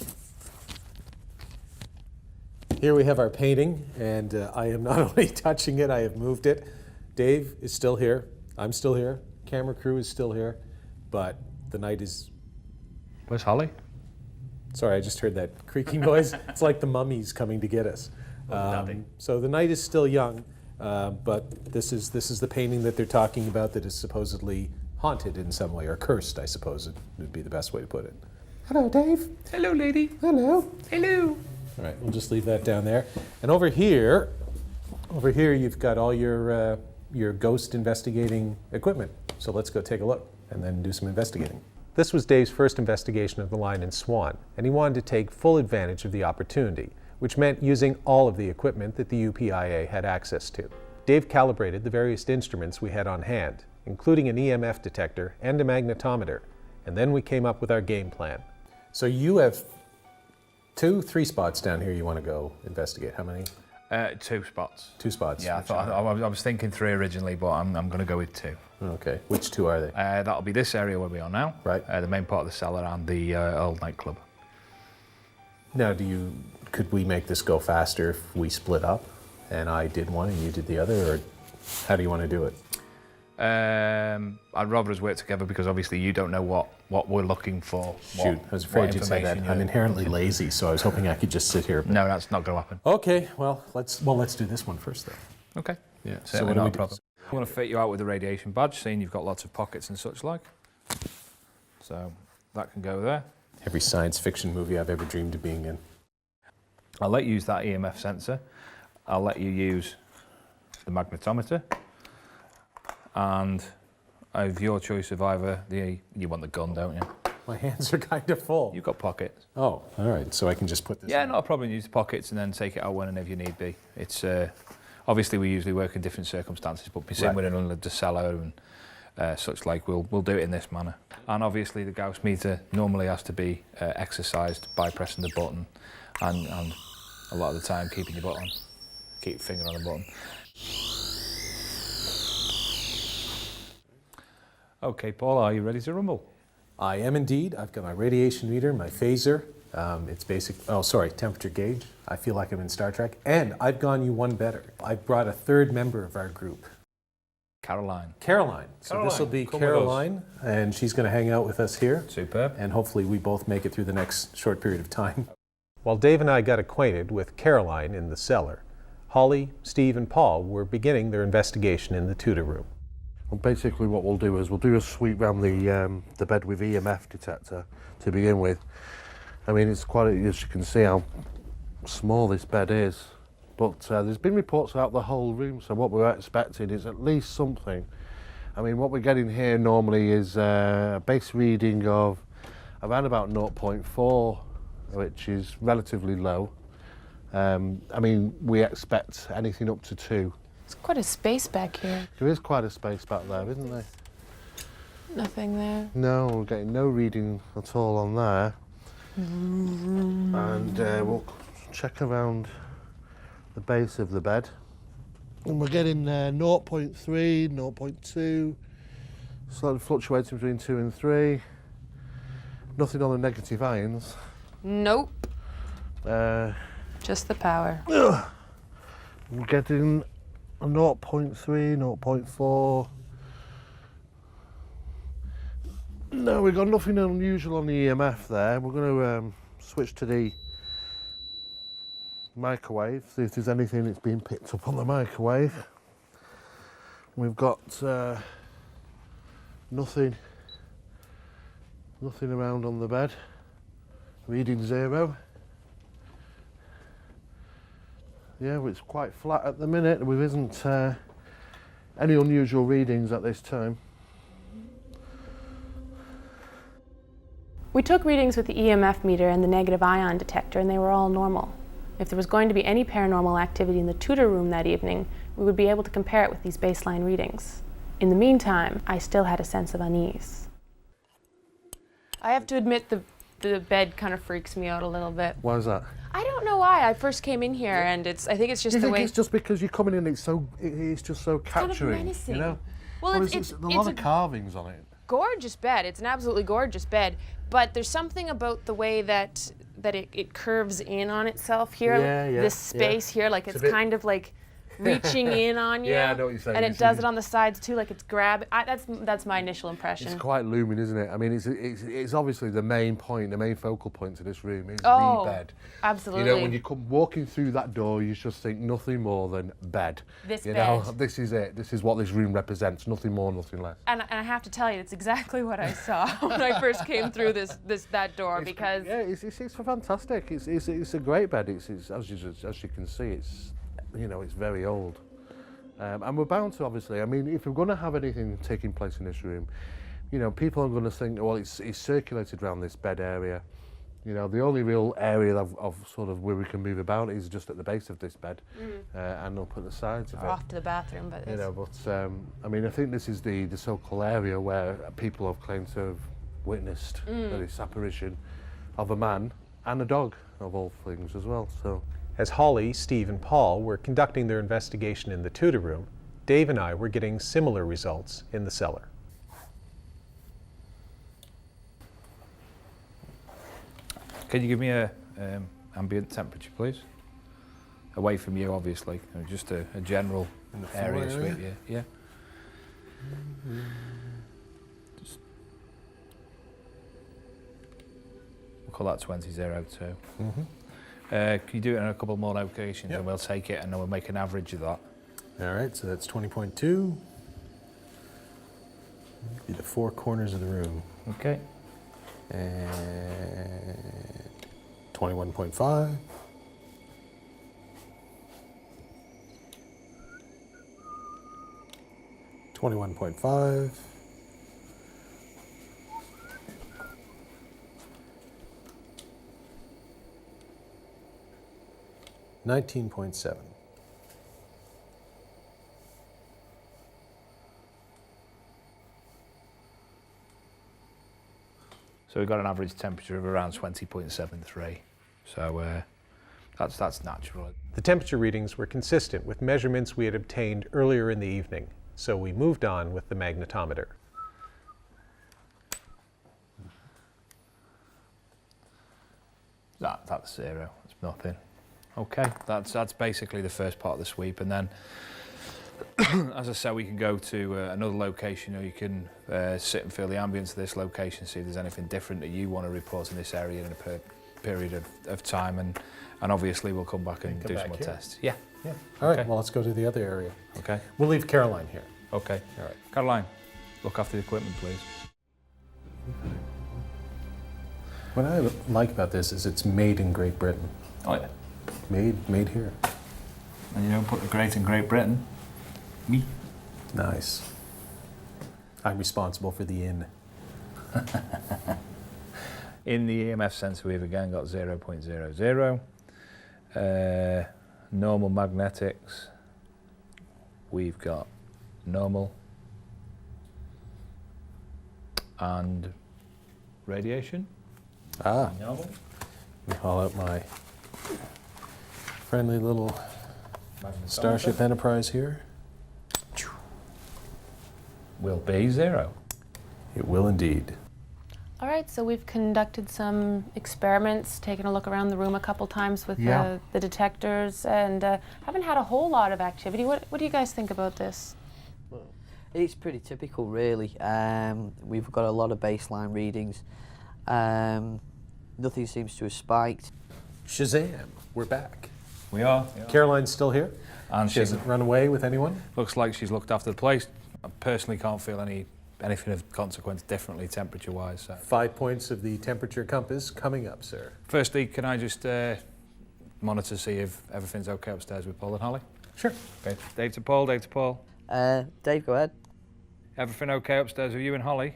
here we have our painting, and I am not only touching it, I have moved it. Dave is still here. I'm still here. Camera crew is still here. But the night is... Where's Holly? Sorry, I just heard that creaking noise. It's like the mummies coming to get us. So the night is still young, but this is the painting that they're talking about that is supposedly haunted in some way, or cursed, I suppose it would be the best way to put it. Hello, Dave. Hello, lady. Hello. Hello. All right, we'll just leave that down there. And over here you've got all your ghost investigating equipment. So let's go take a look and then do some investigating. This was Dave's first investigation of the line in Swan, and he wanted to take full advantage of the opportunity, which meant using all of the equipment that the UPIA had access to. Dave calibrated the various instruments we had on hand, including an EMF detector and a magnetometer, and then we came up with our game plan. So you have 3 spots down here you want to go investigate. How many? 2 spots. 2 spots. Yeah, I was thinking 3 originally, but I'm going to go with 2. Okay. Which 2 are they? That'll be this area where we are now, right? The main part of the cellar and the old nightclub. Now, could we make this go faster if we split up, and I did one and you did the other, or how do you want to do it? I'd rather us work together because obviously you don't know what we're looking for. Shoot, I was afraid you'd say that. I'm inherently lazy, so I was hoping I could just sit here. No, that's not going to happen. Okay, well, let's do this one first, though. Okay. Yeah. So what do we do? I'm going to fit you out with the radiation badge, seeing you've got lots of pockets and such like. So that can go there. Every science fiction movie I've ever dreamed of being in. I'll let you use that EMF sensor. I'll let you use the magnetometer. And I have your choice of either you want the gun, don't you? My hands are kind of full. You've got pockets. Oh, all right. So I can just put this. Yeah, not a problem. Use the pockets and then take it out whenever you need be. It's obviously we usually work in different circumstances, but seeing we're in the cellar and such like, we'll do it in this manner. And obviously the Gauss meter normally has to be exercised by pressing the button, and a lot of the time keep your finger on the button. Okay, Paul, are you ready to rumble? I am indeed. I've got my radiation meter, my phaser. It's basic, temperature gauge. I feel like I'm in Star Trek. And I've gone you one better. I've brought a 3rd member of our group. Caroline. So this will be Caroline, and she's going to hang out with us here. Superb. And hopefully we both make it through the next short period of time. While Dave and I got acquainted with Caroline in the cellar, Holly, Steve, and Paul were beginning their investigation in the Tudor room. Well, basically what we'll do is we'll do a sweep around the bed with EMF detector to begin with. I mean, it's quite, as you can see how small this bed is, but there's been reports about the whole room, so what we're expecting is at least something. I mean, what we're getting here normally is a base reading of around about 0.4, which is relatively low. I mean, we expect anything up to 2. It's quite a space back here. There is quite a space back there, isn't there? Nothing there. No, we're getting no reading at all on there. And we'll check around the base of the bed. And we're getting 0.3, 0.2, slightly fluctuating between 2 and 3. Nothing on the negative ions. Nope. Just the power. We're getting a 0.3, 0.4. No, we've got nothing unusual on the EMF there. We're going to switch to the microwave, see if there's anything that's been picked up on the microwave. We've got nothing around on the bed. Reading 0. Yeah, it's quite flat at the minute. There isn't any unusual readings at this time. We took readings with the EMF meter and the negative ion detector, and they were all normal. If there was going to be any paranormal activity in the Tudor room that evening, we would be able to compare it with these baseline readings. In the meantime, I still had a sense of unease. I have to admit the bed kind of freaks me out a little bit. Why is that? I don't know why. I first came in here and I think it's just the way. It's just because you're coming in, it's just so capturing, kind of menacing. you know? Well, it's a lot of carvings on it. Gorgeous bed. It's an absolutely gorgeous bed, but there's something about the way that it curves in on itself here. This space here, like it's kind of like reaching in on you. Yeah, I know what you're saying. And it does it on the sides too, like it's grabbing. That's my initial impression. It's quite looming, isn't it? I mean, it's obviously the main focal point to this room is the bed. Absolutely. You know, when you come walking through that door, you just think nothing more than bed. This you bed. know, this is it. This is what this room represents. Nothing more, nothing less. And I have to tell you, it's exactly what I saw when I first came through that door because. Yeah, it's fantastic. It's a great bed. It's as you can see, it's. You know, it's very old. And we're bound to, obviously, I mean, if we're going to have anything taking place in this room, you know, people are going to think, well, it's circulated around this bed area. You know, the only real area of sort of where we can move about is just at the base of this bed and up at the sides of Or it. off to the bathroom, but You know, but I mean, I think this is the so-called area where people have claimed to have witnessed this apparition of a man and a dog, of all things as well. So, As Holly, Steve, and Paul were conducting their investigation in the Tudor room, Dave and I were getting similar results in the cellar. Can you give me a ambient temperature, please? Away from you, obviously. Just a general area sweep, yeah. Just we'll call that 2002. Can you do it in a couple more locations and we'll take it and then we'll make an average of that. All right, so that's 20.2. Be the four corners of the room. Okay. And 21.5. 21.5. 19.7. So we've got an average temperature of around 20.73. So that's natural. The temperature readings were consistent with measurements we had obtained earlier in the evening, so we moved on with the magnetometer. That's zero. It's nothing. Okay, that's basically the first part of the sweep, and then, as I said, we can go to another location, or you can sit and feel the ambience of this location, see if there's anything different that you want to report in this area in a period of time, and obviously we'll come back and do some more tests. Yeah. Yeah. All right, Okay. well, let's go to the other area. Okay. We'll leave Caroline here. Okay. All right. Caroline, look after the equipment, please. What I like about this is it's made in Great Britain. Oh yeah. Made here. And you don't put the great in Great Britain. Me. Nice. I'm responsible for the inn. In the EMF sensor, we've again got 0.00. Normal magnetics, we've got normal. And radiation. Normal. Let me haul out my friendly little Starship Enterprise here. Will be 0. It will indeed. All right, so we've conducted some experiments, taken a look around the room a couple times with Yeah. the detectors, and haven't had a whole lot of activity. What do you guys think about this? It's pretty typical, really. We've got a lot of baseline readings. Nothing seems to have spiked. Shazam! We're back. We are. Caroline's still here. And She hasn't run away with anyone. looks like she's looked after the place. I personally can't feel anything of consequence differently temperature-wise. So. 5 points of the temperature compass coming up, sir. Firstly, can I just monitor to see if everything's okay upstairs with Paul and Holly? Sure. Okay. Dave to Paul, Dave to Paul. Dave, go ahead. Everything okay upstairs with you and Holly?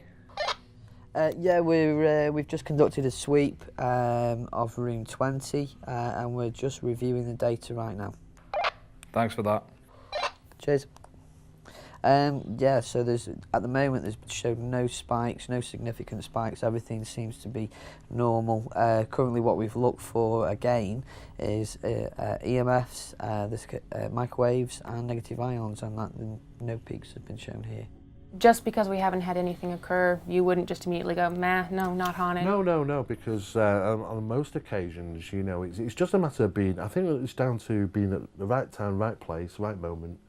Yeah, we've just conducted a sweep of room 20 and we're just reviewing the data right now. Thanks for that. Cheers. Yeah, so at the moment there's showed no spikes, no significant spikes. Everything seems to be normal. Currently, what we've looked for again is EMFs, microwaves, and negative ions, and no peaks have been shown here. Just because we haven't had anything occur, you wouldn't just immediately go, "Meh, no, not haunted." No, because on most occasions, you know, it's just a matter of being. I think it's down to being at the right time, right place, right moment,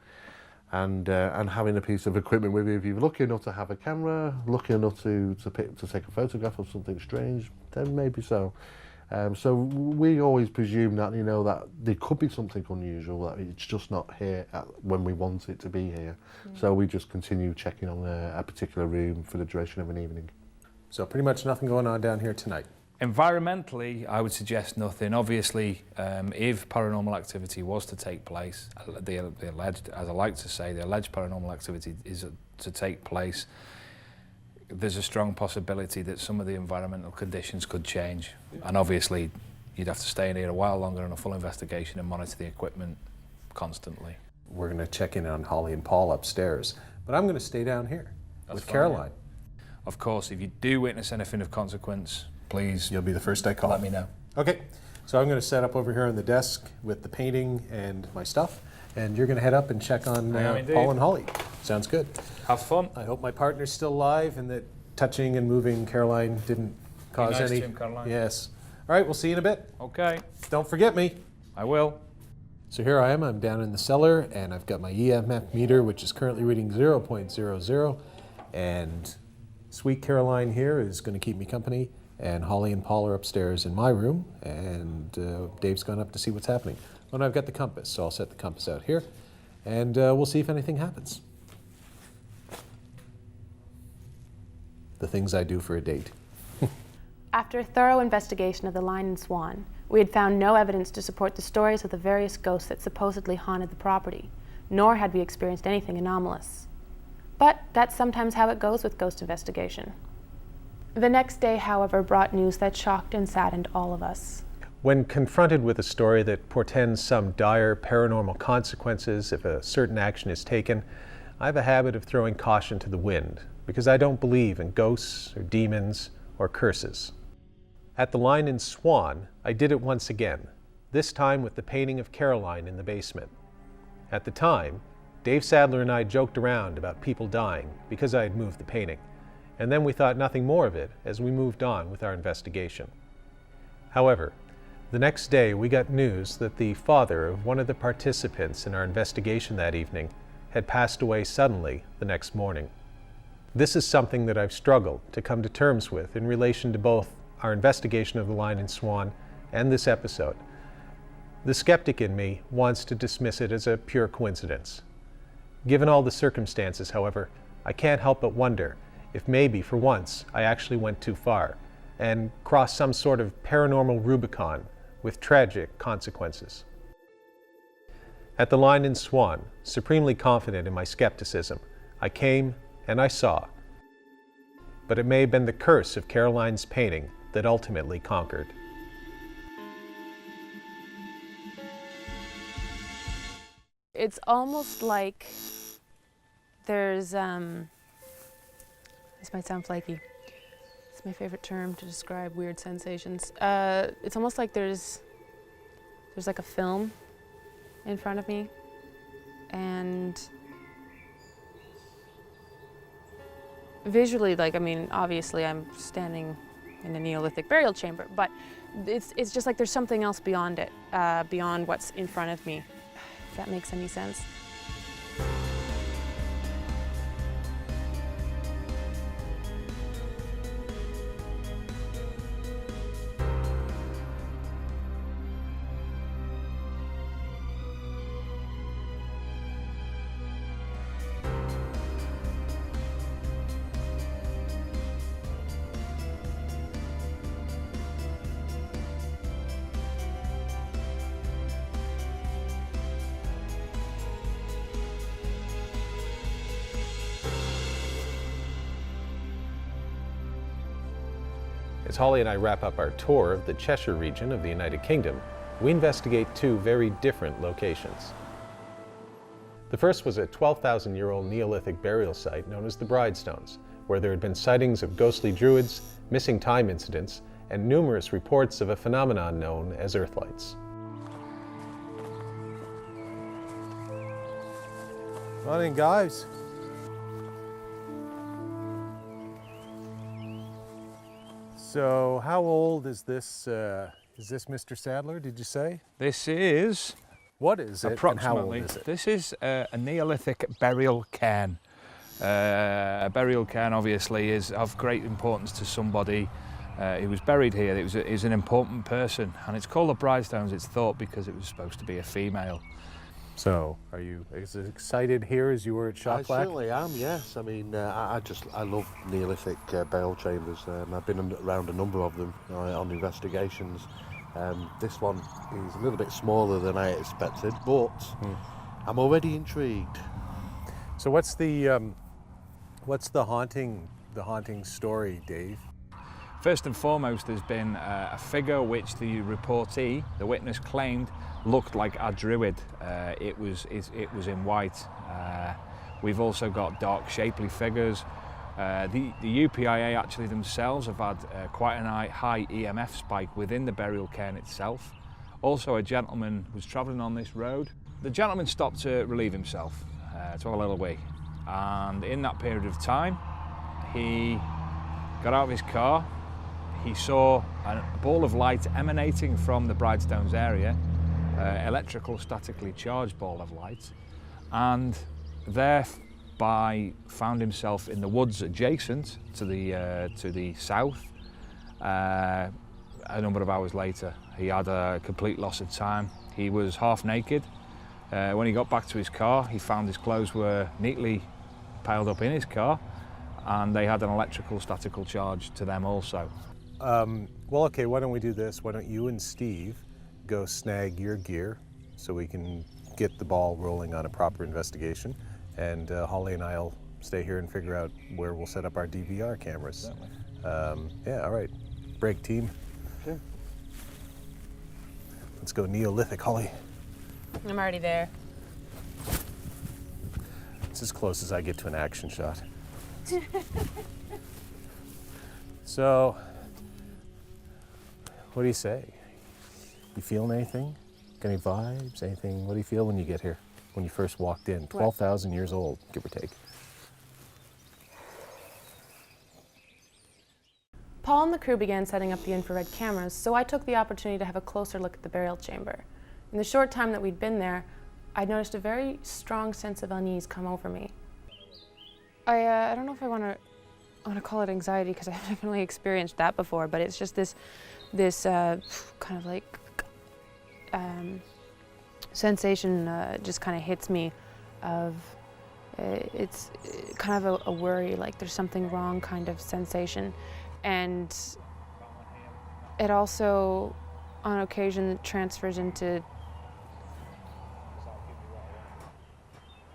and having a piece of equipment with you. If you're lucky enough to have a camera, lucky enough to take a photograph of something strange, then maybe so. So we always presume that, you know, that there could be something unusual, that it's just not here when we want it to be here. So we just continue checking on a particular room for the duration of an evening. So pretty much nothing going on down here tonight. Environmentally, I would suggest nothing. Obviously, if paranormal activity was to take place, the alleged, as I like to say, the alleged paranormal activity is to take place, there's a strong possibility that some of the environmental conditions could change. And obviously, you'd have to stay in here a while longer on a full investigation and monitor the equipment constantly. We're going to check in on Holly and Paul upstairs, but I'm going to stay down here with fine, Caroline. yeah. Of course, if you do witness anything of consequence, please You'll be the first I call. let me know. Okay, so I'm going to set up over here on the desk with the painting and my stuff, and you're going to head up and check on Paul and Holly. Sounds good. Have fun. I hope my partner's still alive and that touching and moving Caroline didn't cause nice any. to him, Caroline. Yes. All right, we'll see you in a bit. Okay, Don't forget me. I will. So here I am, I'm down in the cellar, and I've got my EMF meter, which is currently reading 0.00, and sweet Caroline here is going to keep me company, and Holly and Paul are upstairs in my room, and Dave's gone up to see what's happening. Oh, and I've got the compass, so I'll set the compass out here, and we'll see if anything happens. The things I do for a date. After a thorough investigation of the line in Swan, we had found no evidence to support the stories of the various ghosts that supposedly haunted the property, nor had we experienced anything anomalous. But that's sometimes how it goes with ghost investigation. The next day, however, brought news that shocked and saddened all of us. When confronted with a story that portends some dire paranormal consequences if a certain action is taken, I have a habit of throwing caution to the wind, because I don't believe in ghosts or demons or curses. At the line in Swan, I did it once again, this time with the painting of Caroline in the basement. At the time, Dave Sadler and I joked around about people dying because I had moved the painting, and then we thought nothing more of it as we moved on with our investigation. However, the next day we got news that the father of one of the participants in our investigation that evening had passed away suddenly the next morning. This is something that I've struggled to come to terms with in relation to both our investigation of the line in Swan and this episode. The skeptic in me wants to dismiss it as a pure coincidence. Given all the circumstances, however, I can't help but wonder if maybe for once I actually went too far and crossed some sort of paranormal Rubicon with tragic consequences. At the line in Swan, supremely confident in my skepticism, I came and I saw. But it may have been the curse of Caroline's painting that ultimately conquered. It's almost like there's, this might sound flaky. It's my favorite term to describe weird sensations. It's almost like there's like a film in front of me, and visually, like, I mean, obviously I'm standing in a Neolithic burial chamber, but it's just like there's something else beyond it, beyond what's in front of me, if that makes any sense. As Holly and I wrap up our tour of the Cheshire region of the United Kingdom, we investigate two very different locations. The first was a 12,000-year-old Neolithic burial site known as the Bridestones, where there had been sightings of ghostly druids, missing time incidents, and numerous reports of a phenomenon known as earthlights. Morning, guys. So, how old is this Mr. Sadler, did you say? This is What is it, approximately, and how old is it? this is a Neolithic burial cairn. A burial cairn obviously is of great importance to somebody who was buried here. It was an important person, and it's called the Bridestones, it's thought, because it was supposed to be a female. So, are you as excited here as you were at I Shocklach? certainly am, yes. I mean, I love Neolithic burial chambers. I've been around a number of them on investigations. This one is a little bit smaller than I expected, but I'm already intrigued. So what's the haunting the haunting story, Dave? First and foremost, there's been a figure which the reportee, the witness, claimed looked like a druid. It was in white. We've also got dark, shapely figures. The UPIA actually themselves have had quite a high EMF spike within the burial cairn itself. Also, a gentleman was travelling on this road. The gentleman stopped to relieve himself, to have a little wee. And in that period of time, he got out of his car. He saw a ball of light emanating from the Bridestones area, electrical statically charged ball of light, and thereby found himself in the woods adjacent to the south. A number of hours later, he had a complete loss of time. He was half naked. When he got back to his car, he found his clothes were neatly piled up in his car, and they had an electrical statical charge to them also. Well, okay, why don't we do this? Why don't you and Steve go snag your gear so we can get the ball rolling on a proper investigation, and Holly and I'll stay here and figure out where we'll set up our DVR cameras. Yeah, all right. Break, team. Sure. Let's go Neolithic, Holly. I'm already there. It's as close as I get to an action shot. So, what do you say? You feeling anything? Got any vibes? Anything? What do you feel when you get here? When you first walked in? 12,000 years old, give or take. Paul and the crew began setting up the infrared cameras, so I took the opportunity to have a closer look at the burial chamber. In the short time that we'd been there, I'd noticed a very strong sense of unease come over me. I don't know if I want to call it anxiety, because I've definitely experienced that before, but it's just this kind of like sensation just kind of hits me of it's kind of a worry, like there's something wrong kind of sensation. And it also, on occasion, transfers into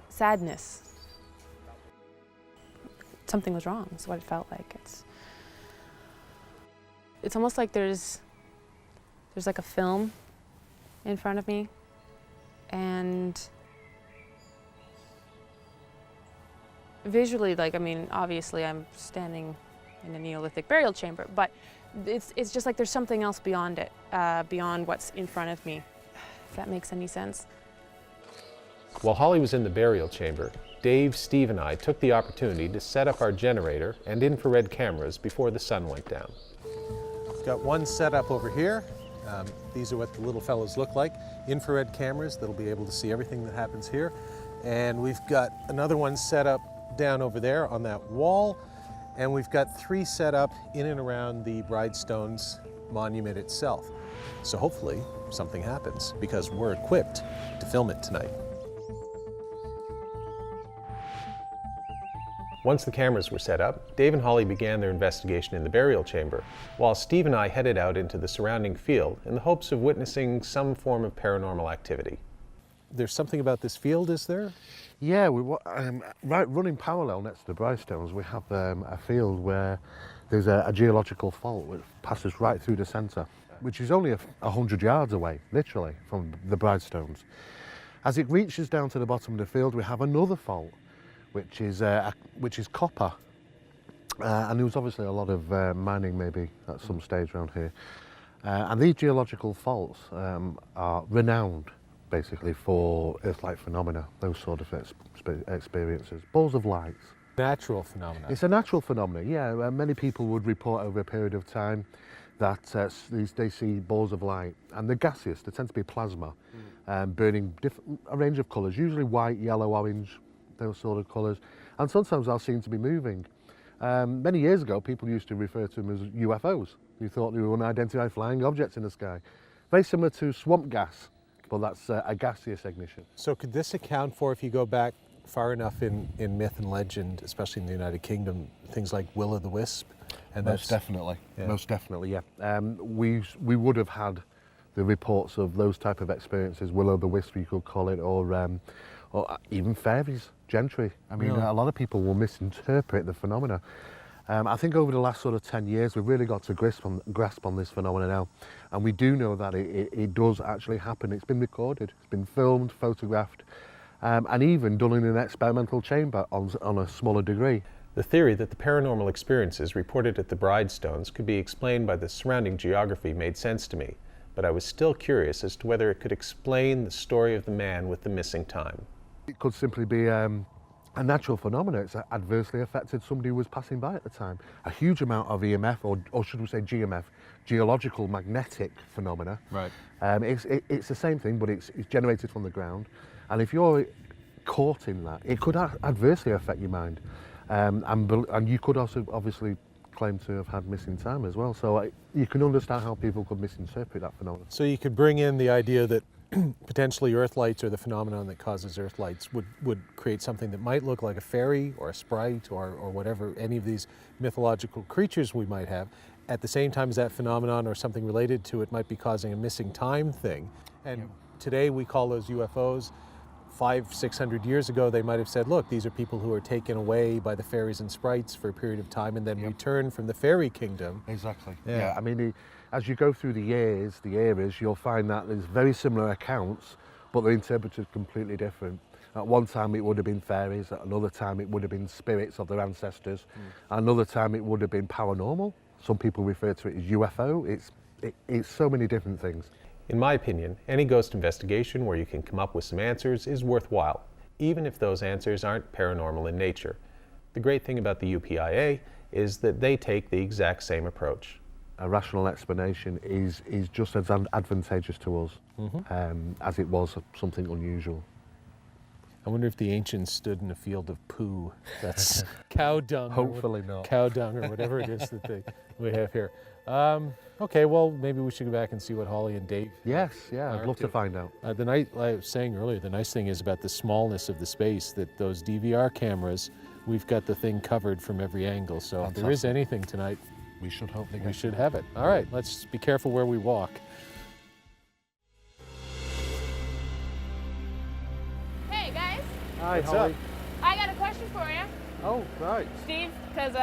sadness. Something was wrong, is what it felt like. It's almost like there's like a film in front of me, and visually, like, I mean, obviously I'm standing in a Neolithic burial chamber, but it's just like there's something else beyond it, beyond what's in front of me, if that makes any sense. While Holly was in the burial chamber, Dave, Steve, and I took the opportunity to set up our generator and infrared cameras before the sun went down. Got one set up over here. These are what the little fellows look like. Infrared cameras that'll be able to see everything that happens here. And we've got another one set up down over there on that wall. And we've got 3 set up in and around the Bridestones monument itself. So hopefully something happens, because we're equipped to film it tonight. Once the cameras were set up, Dave and Holly began their investigation in the burial chamber, while Steve and I headed out into the surrounding field in the hopes of witnessing some form of paranormal activity. There's something about this field, is there? Yeah, right running parallel next to the Bridestones, we have a field where there's a geological fault which passes right through the centre, which is only 100 yards away, literally, from the Bridestones. As it reaches down to the bottom of the field, we have another fault, which is copper. And there was obviously a lot of mining maybe at some stage around here. And these geological faults are renowned basically for Earth-like phenomena, those sort of experiences. Balls of light. Natural phenomena. It's a natural phenomenon, yeah. Many people would report over a period of time that they see balls of light, and they're gaseous. They tend to be plasma, burning a range of colours, usually white, yellow, orange, those sort of colours, and sometimes they'll seem to be moving. Many years ago, people used to refer to them as UFOs. You thought they were unidentified flying objects in the sky. Very similar to swamp gas, but that's a gaseous ignition. So could this account for, if you go back far enough in myth and legend, especially in the United Kingdom, things like Will-o'-the-Wisp? And Most definitely, yeah. We would have had the reports of those type of experiences, Will-o'-the-Wisp you could call it, or even fairies, gentry. I mean, a lot of people will misinterpret the phenomena. I think over the last sort of 10 years, we've really got to grasp on this phenomenon now. And we do know that it does actually happen. It's been recorded, it's been filmed, photographed, and even done in an experimental chamber on a smaller degree. The theory that the paranormal experiences reported at the Bridestones could be explained by the surrounding geography made sense to me, but I was still curious as to whether it could explain the story of the man with the missing time. It could simply be a natural phenomenon. It's adversely affected somebody who was passing by at the time. A huge amount of EMF, or should we say GMF, geological magnetic phenomena. Right. It's the same thing, but it's generated from the ground. And if you're caught in that, it could adversely affect your mind. And you could also obviously claim to have had missing time as well. So you can understand how people could misinterpret that phenomenon. So you could bring in the idea that potentially earth lights, or the phenomenon that causes earth lights, would create something that might look like a fairy or a sprite or whatever, any of these mythological creatures we might have. At the same time as that phenomenon or something related to it might be causing a missing time thing. And today we call those UFOs. 500-600 years ago, they might have said, look, these are people who are taken away by the fairies and sprites for a period of time and then return from the fairy kingdom. Exactly. Yeah. I mean, as you go through the eras, you'll find that there's very similar accounts, but they're interpreted completely different. At one time, it would have been fairies. At another time, it would have been spirits of their ancestors. Another time, it would have been paranormal. Some people refer to it as UFO. It's so many different things. In my opinion, any ghost investigation where you can come up with some answers is worthwhile, even if those answers aren't paranormal in nature. The great thing about the UPIA is that they take the exact same approach. A rational explanation is just as advantageous to us as it was something unusual. I wonder if the ancients stood in a field of poo. That's cow dung. Hopefully not. Cow dung or whatever it is that we have here. Okay, well, maybe we should go back and see what Holly and Dave. Yes, yeah, I'd love to find out. I was saying earlier, the nice thing is about the smallness of the space, that those DVR cameras, we've got the thing covered from every angle. So if there is anything tonight, we should hopefully we should have it. All right, let's be careful where we walk. Hey guys, Hi, What's Holly. up? I got a question for you. Oh, right. Steve, because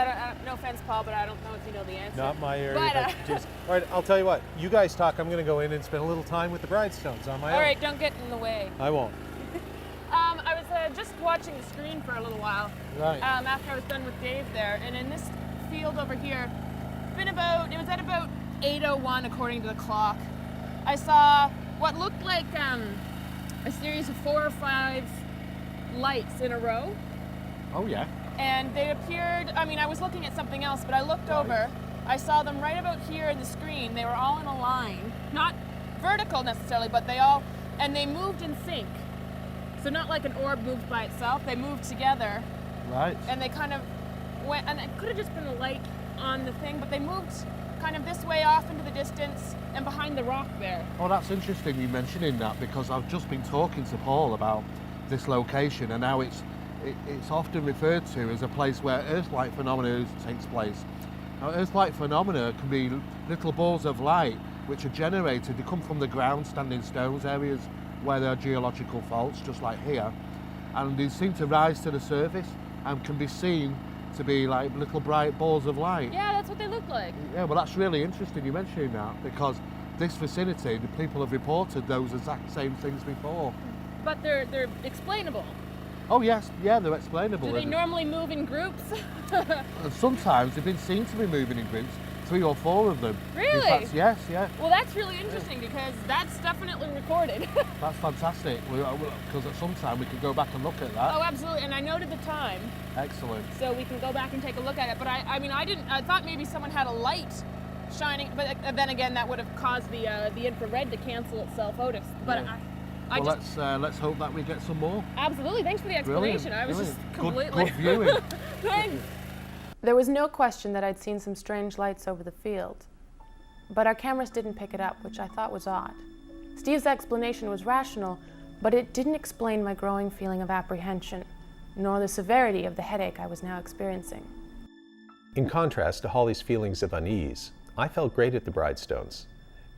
no offense, Paul, but I don't know if you know the answer. Not my area. But, all right, I'll tell you what. You guys talk. I'm going to go in and spend a little time with the Bridestones on my own. all right, don't get in the way. I won't. I was just watching the screen for a little while. Right. After I was done with Dave there, and in this field over here, it was at about 8:01 according to the clock. I saw what looked like a series of 4 or 5 lights in a row. Oh, yeah. And they appeared, I mean, I was looking at something else, but I looked over, I saw them right about here in the screen. They were all in a line, not vertical necessarily, but they moved in sync. So not like an orb moved by itself, they moved together. Right. And they kind of went, and it could have just been a light on the thing, but they moved kind of this way off into the distance and behind the rock there. Oh, that's interesting you mentioning that, because I've just been talking to Paul about this location, and now it's often referred to as a place where Earth-like phenomena takes place. Now, Earth-like phenomena can be little balls of light which are generated. They come from the ground, standing stones, areas where there are geological faults, just like here, and they seem to rise to the surface and can be seen to be like little bright balls of light. Yeah, that's what they look like. Yeah, well, that's really interesting you mentioning that, because this vicinity, the people have reported those exact same things before. But they're explainable. Oh yes, yeah, they're explainable. Do they normally move in groups? And sometimes they've been seen to be moving in groups, 3 or 4 of them. Really? In fact, yes, yeah. Well, that's really interesting because that's definitely recorded. That's fantastic. Because at some time we could go back and look at that. Oh, absolutely. And I noted the time, Excellent. so we can go back and take a look at it. But I thought maybe someone had a light shining, but then again, that would have caused the infrared to cancel itself out. But Yeah. I Well, just let's hope that we get some more. absolutely. Thanks for the explanation. Brilliant, I was just brilliant. completely Good viewing. Thanks. There was no question that I'd seen some strange lights over the field, but our cameras didn't pick it up, which I thought was odd. Steve's explanation was rational, but it didn't explain my growing feeling of apprehension, nor the severity of the headache I was now experiencing. In contrast to Holly's feelings of unease, I felt great at the Bridestones.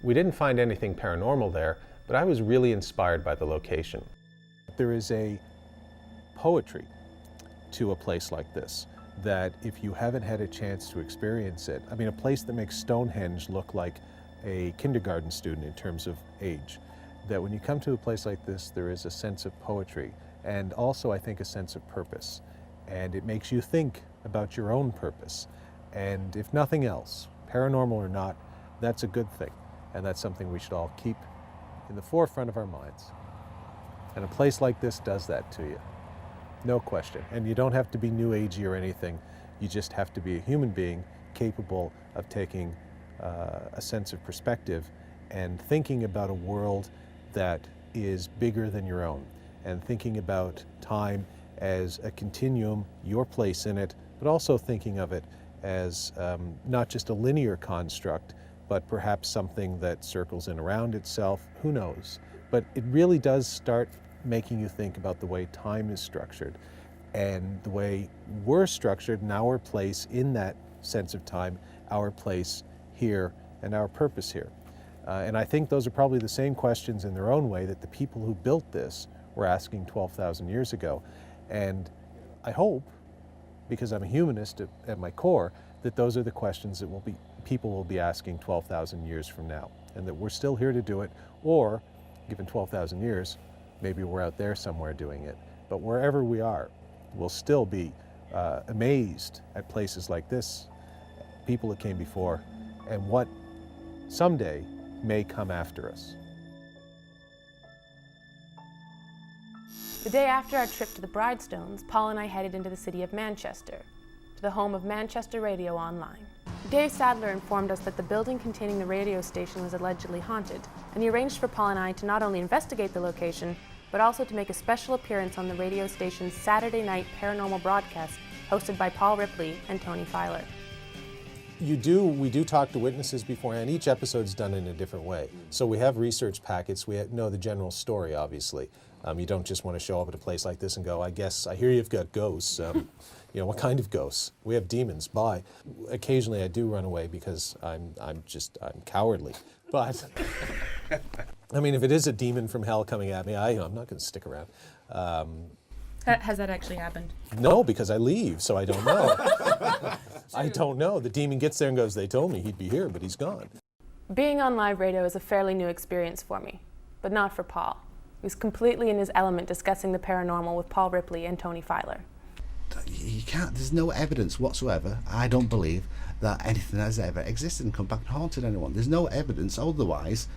We didn't find anything paranormal there, but I was really inspired by the location. There is a poetry to a place like this that if you haven't had a chance to experience it, I mean, a place that makes Stonehenge look like a kindergarten student in terms of age, that when you come to a place like this, there is a sense of poetry and also, I think, a sense of purpose. And it makes you think about your own purpose. And if nothing else, paranormal or not, that's a good thing. And that's something we should all keep in the forefront of our minds. And a place like this does that to you. No question. And you don't have to be new agey or anything. You just have to be a human being capable of taking a sense of perspective and thinking about a world that is bigger than your own, and thinking about time as a continuum, your place in it, but also thinking of it as not just a linear construct, but perhaps something that circles in around itself. Who knows? But it really does start making you think about the way time is structured and the way we're structured and our place in that sense of time, our place here and our purpose here. And I think those are probably the same questions in their own way that the people who built this were asking 12,000 years ago. And I hope, because I'm a humanist at my core, that those are the questions that people will be asking 12,000 years from now, and that we're still here to do it, or given 12,000 years, maybe we're out there somewhere doing it. But wherever we are, we'll still be amazed at places like this, people that came before, and what someday may come after us. The day after our trip to the Bridestones, Paul and I headed into the city of Manchester, to the home of Manchester Radio Online. Dave Sadler informed us that the building containing the radio station was allegedly haunted, and he arranged for Paul and I to not only investigate the location, but also to make a special appearance on the radio station's Saturday night paranormal broadcast hosted by Paul Ripley and Tony Filer. We do talk to witnesses beforehand. Each episode's done in a different way. So we have research packets. We know the general story, obviously. You don't just want to show up at a place like this and go, I hear you've got ghosts. What kind of ghosts? We have demons. Bye. Occasionally I do run away because I'm cowardly. But, I mean, if it is a demon from hell coming at me, I'm not going to stick around. Has that actually happened? No, because I leave, so I don't know. I don't know. The demon gets there and goes, they told me he'd be here, but he's gone. Being on live radio is a fairly new experience for me, but not for Paul. He was completely in his element discussing the paranormal with Paul Ripley and Tony Filer. You can't, there's no evidence whatsoever, I don't believe, that anything has ever existed and come back and haunted anyone. There's no evidence, otherwise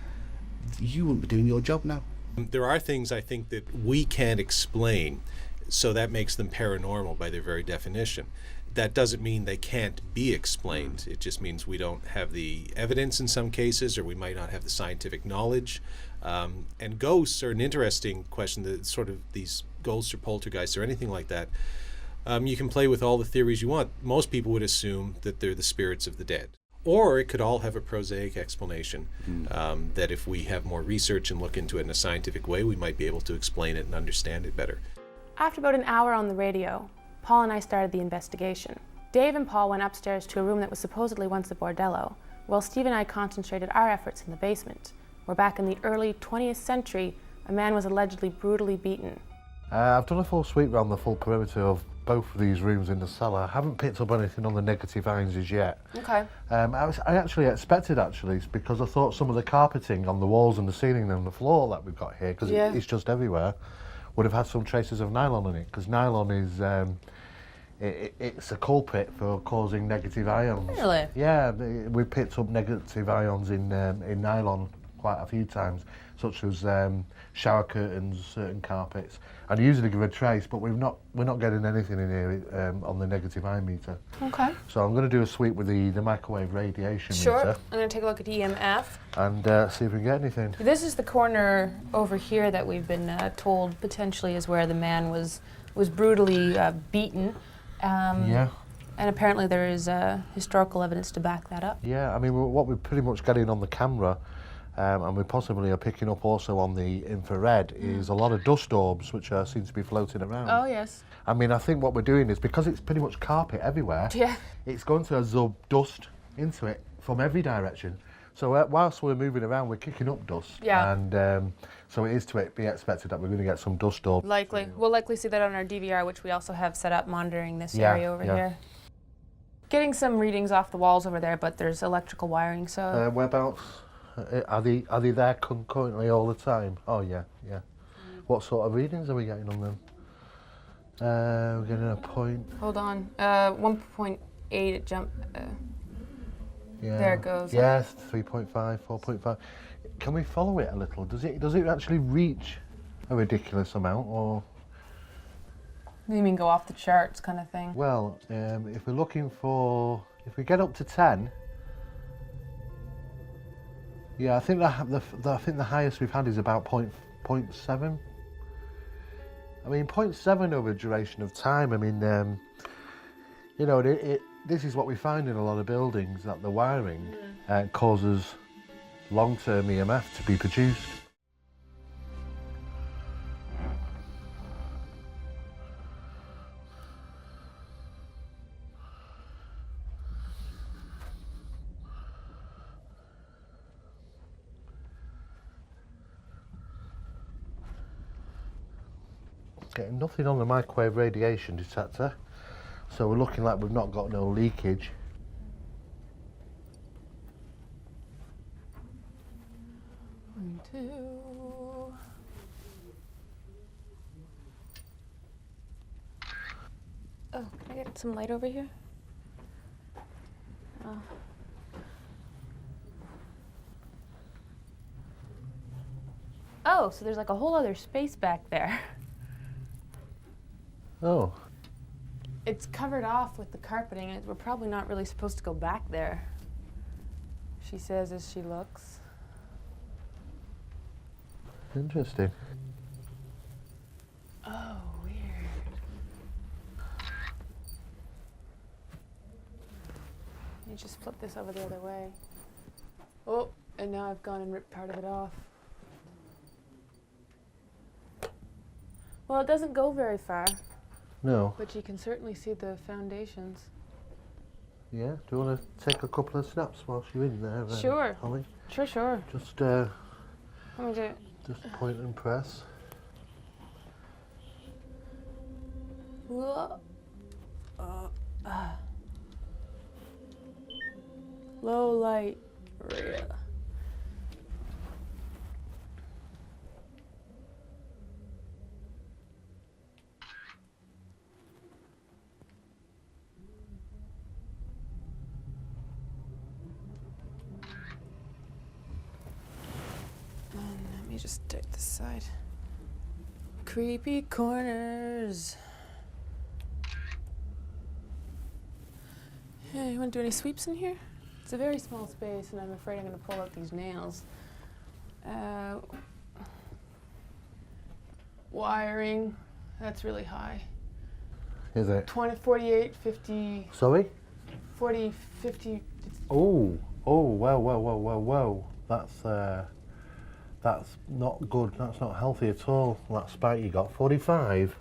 you wouldn't be doing your job now. There are things I think that we can't explain, so that makes them paranormal by their very definition. That doesn't mean they can't be explained. It just means we don't have the evidence in some cases, or we might not have the scientific knowledge. And ghosts are an interesting question, that sort of these ghosts or poltergeists or anything like that. You can play with all the theories you want. Most people would assume that they're the spirits of the dead. Or it could all have a prosaic explanation, that if we have more research and look into it in a scientific way, we might be able to explain it and understand it better. After about an hour on the radio, Paul and I started the investigation. Dave and Paul went upstairs to a room that was supposedly once a bordello, while Steve and I concentrated our efforts in the basement, where back in the early 20th century, a man was allegedly brutally beaten. I've done a full sweep around the full perimeter of both of these rooms in the cellar. I haven't picked up anything on the negative ions as yet. Okay. I actually expected, because I thought some of the carpeting on the walls and the ceiling and the floor that we've got here, because it's just everywhere, would have had some traces of nylon in it, because nylon is it's a culprit for causing negative ions. Really? Yeah, we picked up negative ions in nylon quite a few times, such as shower curtains, certain carpets. I'd usually give a trace, but we're not getting anything in here on the negative ion meter. Okay. So I'm going to do a sweep with the microwave radiation meter. Sure. I'm going to take a look at EMF. And see if we can get anything. This is the corner over here that we've been told potentially is where the man was brutally beaten. Yeah. And apparently there is historical evidence to back that up. Yeah, I mean, what we're pretty much getting on the camera, and we possibly are picking up also on the infrared, is a lot of dust orbs which seem to be floating around. Oh, yes. I mean, I think what we're doing is, because it's pretty much carpet everywhere, it's going to absorb dust into it from every direction. So whilst we're moving around, we're kicking up dust. Yeah. And so it is to be expected that we're going to get some dust orbs. Likely. We'll likely see that on our DVR, which we also have set up monitoring this area over here. Getting some readings off the walls over there, but there's electrical wiring, so... Whereabouts? Are they there concurrently all the time? Oh yeah, yeah. What sort of readings are we getting on them? We're getting a point. Hold on. 1.8 it jumped. Yeah. There it goes. Yes, 3.5, 4.5. Can we follow it a little? Does it actually reach a ridiculous amount, or? You mean go off the charts kind of thing? Well, if we're looking for, if we get up to 10, yeah, I think the highest we've had is about 0.7. I mean, 0.7 over a duration of time. I mean, you know, this is what we find in a lot of buildings, that the wiring causes long-term EMF to be produced. Getting nothing on the microwave radiation detector, so we're looking like we've not got no leakage. One, two. Oh, can I get some light over here? Oh. Oh, so there's like a whole other space back there. Oh. It's covered off with the carpeting. We're probably not really supposed to go back there, she says as she looks. Interesting. Oh, weird. Let me just flip this over the other way. Oh, and now I've gone and ripped part of it off. Well, it doesn't go very far. No. But you can certainly see the foundations. Yeah, do you want to take a couple of snaps whilst you're in there? Sure. Holly? Sure. Just, Let me do it. just point and press. Whoa. Low light, real. Let me just take this side. Creepy corners. Hey, you want to do any sweeps in here? It's a very small space, and I'm afraid I'm going to pull out these nails. Wiring, that's really high. Is it? 20, 48, 50. Sorry? 40, 50. Oh, whoa. That's not good. That's not healthy at all. That spike you got, 45.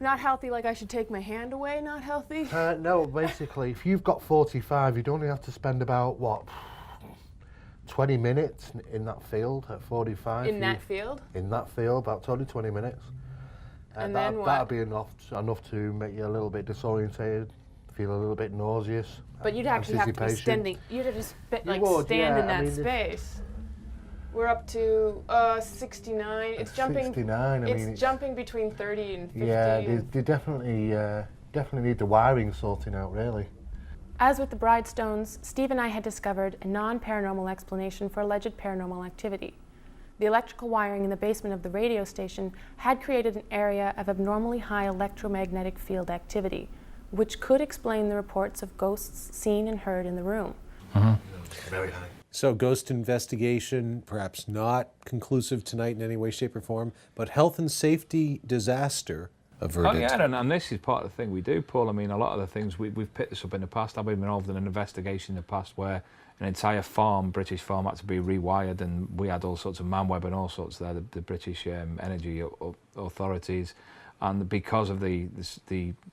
Not healthy, like I should take my hand away, not healthy? No, basically, if you've got 45, you'd only have to spend about, what, 20 minutes in that field at 45. In that field? In that field, about 20 minutes. And then what? That'd be enough to make you a little bit disorientated, feel a little bit nauseous. But you'd actually have to be standing. You'd have to stand in that space. We're up to 69. It's jumping. 69. It's jumping between 30 and 50. Yeah, they definitely need the wiring sorting out, really. As with the Bridestones, Steve and I had discovered a non-paranormal explanation for alleged paranormal activity. The electrical wiring in the basement of the radio station had created an area of abnormally high electromagnetic field activity, which could explain the reports of ghosts seen and heard in the room. Very high. So ghost investigation, perhaps not conclusive tonight in any way, shape, or form, but health and safety disaster averted. Oh yeah, and this is part of the thing we do, Paul. I mean, a lot of the things, we've picked this up in the past. I've been involved in an investigation in the past where an entire farm, British farm, had to be rewired, and we had all sorts of manweb and all sorts there, the British energy authorities. And because of the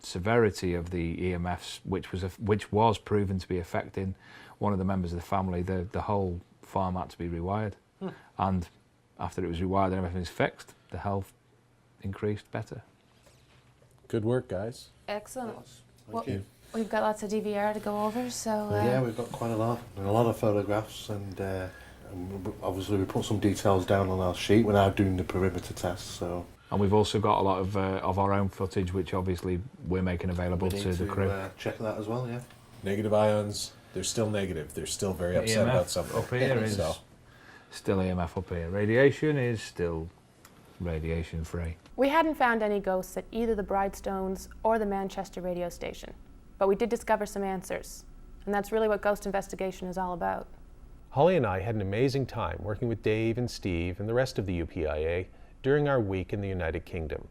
severity of the EMFs, which was proven to be affecting one of the members of the family, the whole farm had to be rewired. And after it was rewired and everything's fixed, the health increased better. Good work, guys. Excellent. Thank you. We've got lots of DVR to go over, so... Yeah, we've got quite a lot. And a lot of photographs, and obviously we put some details down on our sheet. We're now doing the perimeter test, so... And we've also got a lot of our own footage, which obviously we're making available to the crew. Check that as well, yeah. Negative ions, they're still negative. They're still very upset about something. Up here is still EMF up here. Radiation is still radiation free. We hadn't found any ghosts at either the Bridestones or the Manchester radio station, but we did discover some answers, and that's really what ghost investigation is all about. Holly and I had an amazing time working with Dave and Steve and the rest of the UPIA during our week in the United Kingdom.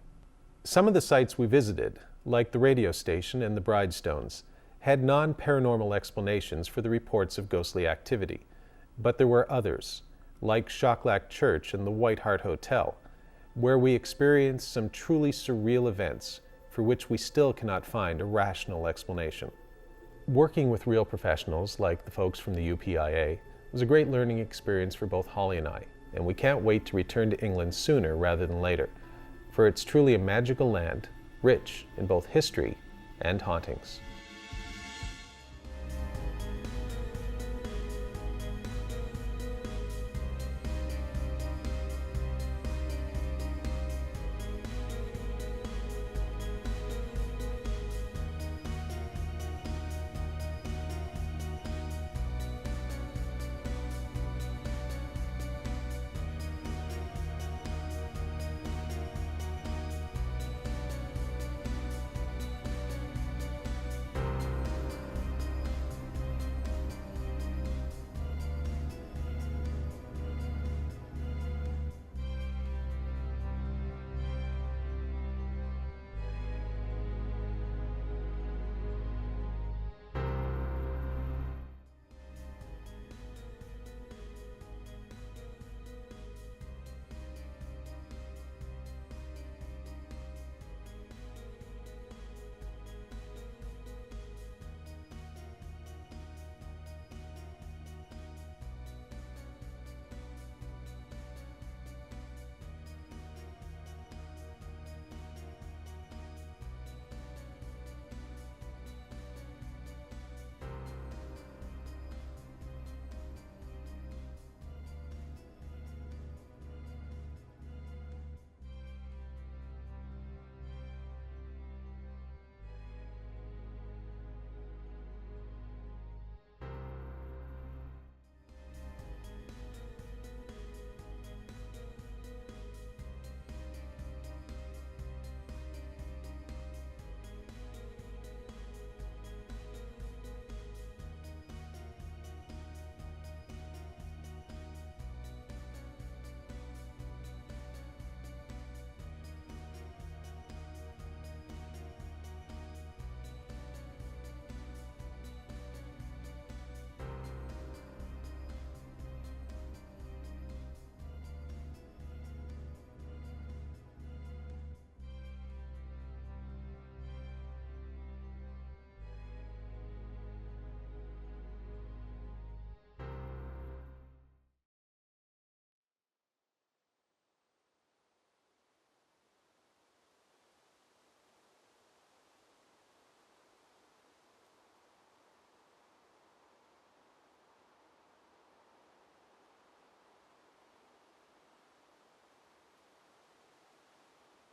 Some of the sites we visited, like the radio station and the Bridestones, had non-paranormal explanations for the reports of ghostly activity, but there were others, like Shocklach Church and the White Hart Hotel, where we experienced some truly surreal events for which we still cannot find a rational explanation. Working with real professionals like the folks from the UPIA was a great learning experience for both Holly and I, and we can't wait to return to England sooner rather than later, for it's truly a magical land, rich in both history and hauntings.